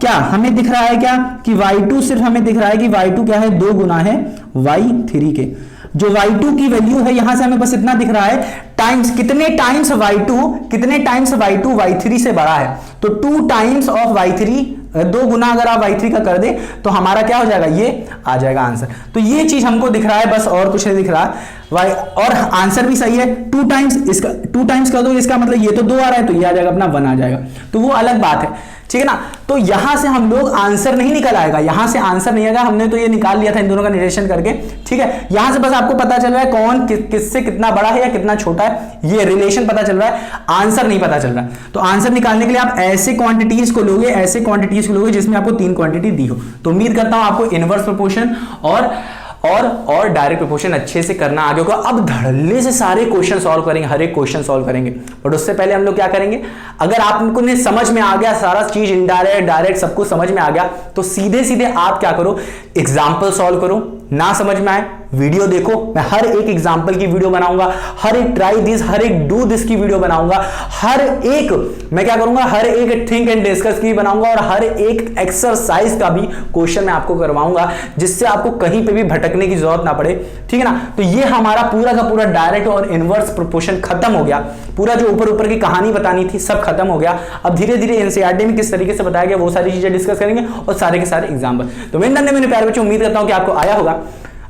[SPEAKER 2] क्या हमें दिख रहा है क्या कि y2 सिर्फ हमें दिख रहा है कि y2 क्या है 2 गुना है y3 के, जो y2 की वैल्यू है यहां से हमें बस इतना दिख रहा है टाइम्स, कितने टाइम्स y2 y3 से बड़ा है, तो 2 टाइम्स ऑफ y3, 2 गुना अगर आप y3 का कर दे तो हमारा क्या हो जाएगा, ये आ जाएगा आंसर। तो ये चीज हमको दिख रहा है बस, और कुछ नहीं दिख रहा और आंसर भी सही है, 2 टाइम्स इसका 2 टाइम्स कर दो, इसका मतलब ये तो 2 आ रहा है तो ये आ जाएगा अपना 1 आ जाएगा, तो वो अलग बात है, ठीक है ना। तो यहां से हम लोग आंसर नहीं निकल आएगा, यहां से आंसर नहीं आएगा, हमने तो ये निकाल लिया था इन दोनों का रिलेशन करके, ठीक है। यहां से बस आपको पता चल रहा है कौन किससे कितना बड़ा है या कितना छोटा है, ये रिलेशन पता चल रहा है, आंसर नहीं पता चल रहा है। तो आंसर निकालने के लिए आप ऐसे क्वांटिटीज को लोगे जिसमें आपको 3 क्वांटिटी दी हो। तो उम्मीद करता हूं आपको इनवर्स प्रोपोर्शन और डायरेक्ट प्रोपोर्शन अच्छे से करना आ गया होगा। अब धड़ल्ले से सारे क्वेश्चन सॉल्व करेंगे, हर एक क्वेश्चन सॉल्व करेंगे, बट उससे पहले हम लोग क्या करेंगे, अगर आपको ने समझ में आ गया सारा चीज, इनडायरेक्ट डायरेक्ट सब कुछ समझ में आ गया, तो सीधे आप क्या करो, एग्जाम्पल सॉल्व करो। ना समझ में आए वीडियो देखो, मैं हर एक एग्जाम्पल की वीडियो बनाऊंगा, हर एक ट्राई दिस, हर एक डू दिस की वीडियो बनाऊंगा, हर एक मैं क्या करूंगा, हर एक थिंक एंड डिस्कस की बनाऊंगा, और हर एक एक्सरसाइज का भी क्वेश्चन मैं आपको करवाऊंगा, जिससे आपको कहीं पे भी भटकने की जरूरत ना पड़े, ठीक है ना। तो ये हमारा पूरा का पूरा डायरेक्ट और इनवर्स प्रोपोर्शन खत्म हो गया, पूरा जो ऊपर की कहानी बतानी थी सब खत्म हो गया। अब धीरे धीरे एनसीईआरटी में किस तरीके से बताया गया वो सारी चीजें डिस्कस करेंगे, और सारे के सारे एग्जाम्पल। तो मेरे प्यारे बच्चों, उम्मीद करता हूं कि आपको आया होगा।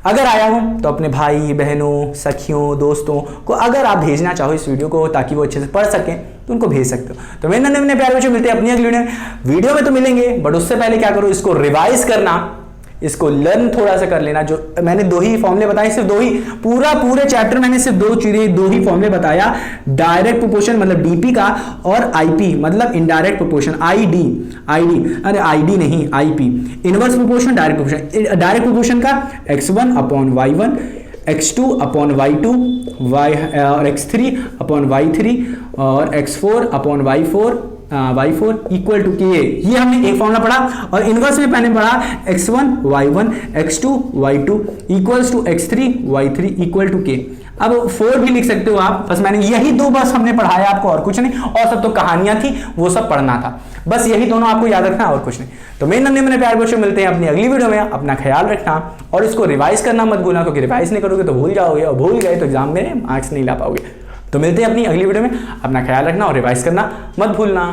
[SPEAKER 2] अगर आया हो तो अपने भाई बहनों, सखियों, दोस्तों को अगर आप भेजना चाहो इस वीडियो को ताकि वो अच्छे से पढ़ सकें, तो उनको भेज सकते हो। तो मेरे प्यारे बच्चों, मिलते हैं अपनी अगली वीडियो में तो मिलेंगे, बट उससे पहले क्या करो, इसको रिवाइज करना, इसको लर्न थोड़ा सा कर लेना। जो मैंने 2 ही फॉर्मूले बताए, सिर्फ 2 ही, पूरे चैप्टर मैंने सिर्फ 2 ही फॉर्मूले बताया, डायरेक्ट प्रोपोर्शन मतलब डीपी का, और आईपी मतलब इनडायरेक्ट प्रोपोर्शन, आईडी अरे आईडी नहीं IP, inverse proportion, direct proportion. Direct proportion का x1 upon y1, x2 upon y2, और x3 अपॉन y3 और x4 upon y4 equal to के। ये हमने एक फॉर्मूला पढ़ा, और इनवर्स में मैंने पढ़ा x1 y1 x2 y2 equals to x3 y3 equal to के। अब 4 भी लिख सकते हो आप, बस मैंने यही 2 बस हमने पढ़ाया आपको, और कुछ नहीं, और सब तो कहानियां थी, वो सब पढ़ना था, बस यही दोनों आपको याद रखना और कुछ नहीं। तो मेरे नन्हे मेरे प्यार बच्चों, मिलते हैं अपनी अगली वीडियो में। अपना ख्याल रखना और इसको रिवाइज करना मत भूलना, क्योंकि रिवाइज नहीं करोगे तो भूल जाओगे, और भूल गए तो एग्जाम में मार्क्स नहीं ला पाओगे। तो मिलते हैं अपनी अगली वीडियो में, अपना ख्याल रखना और रिवाइज करना मत भूलना।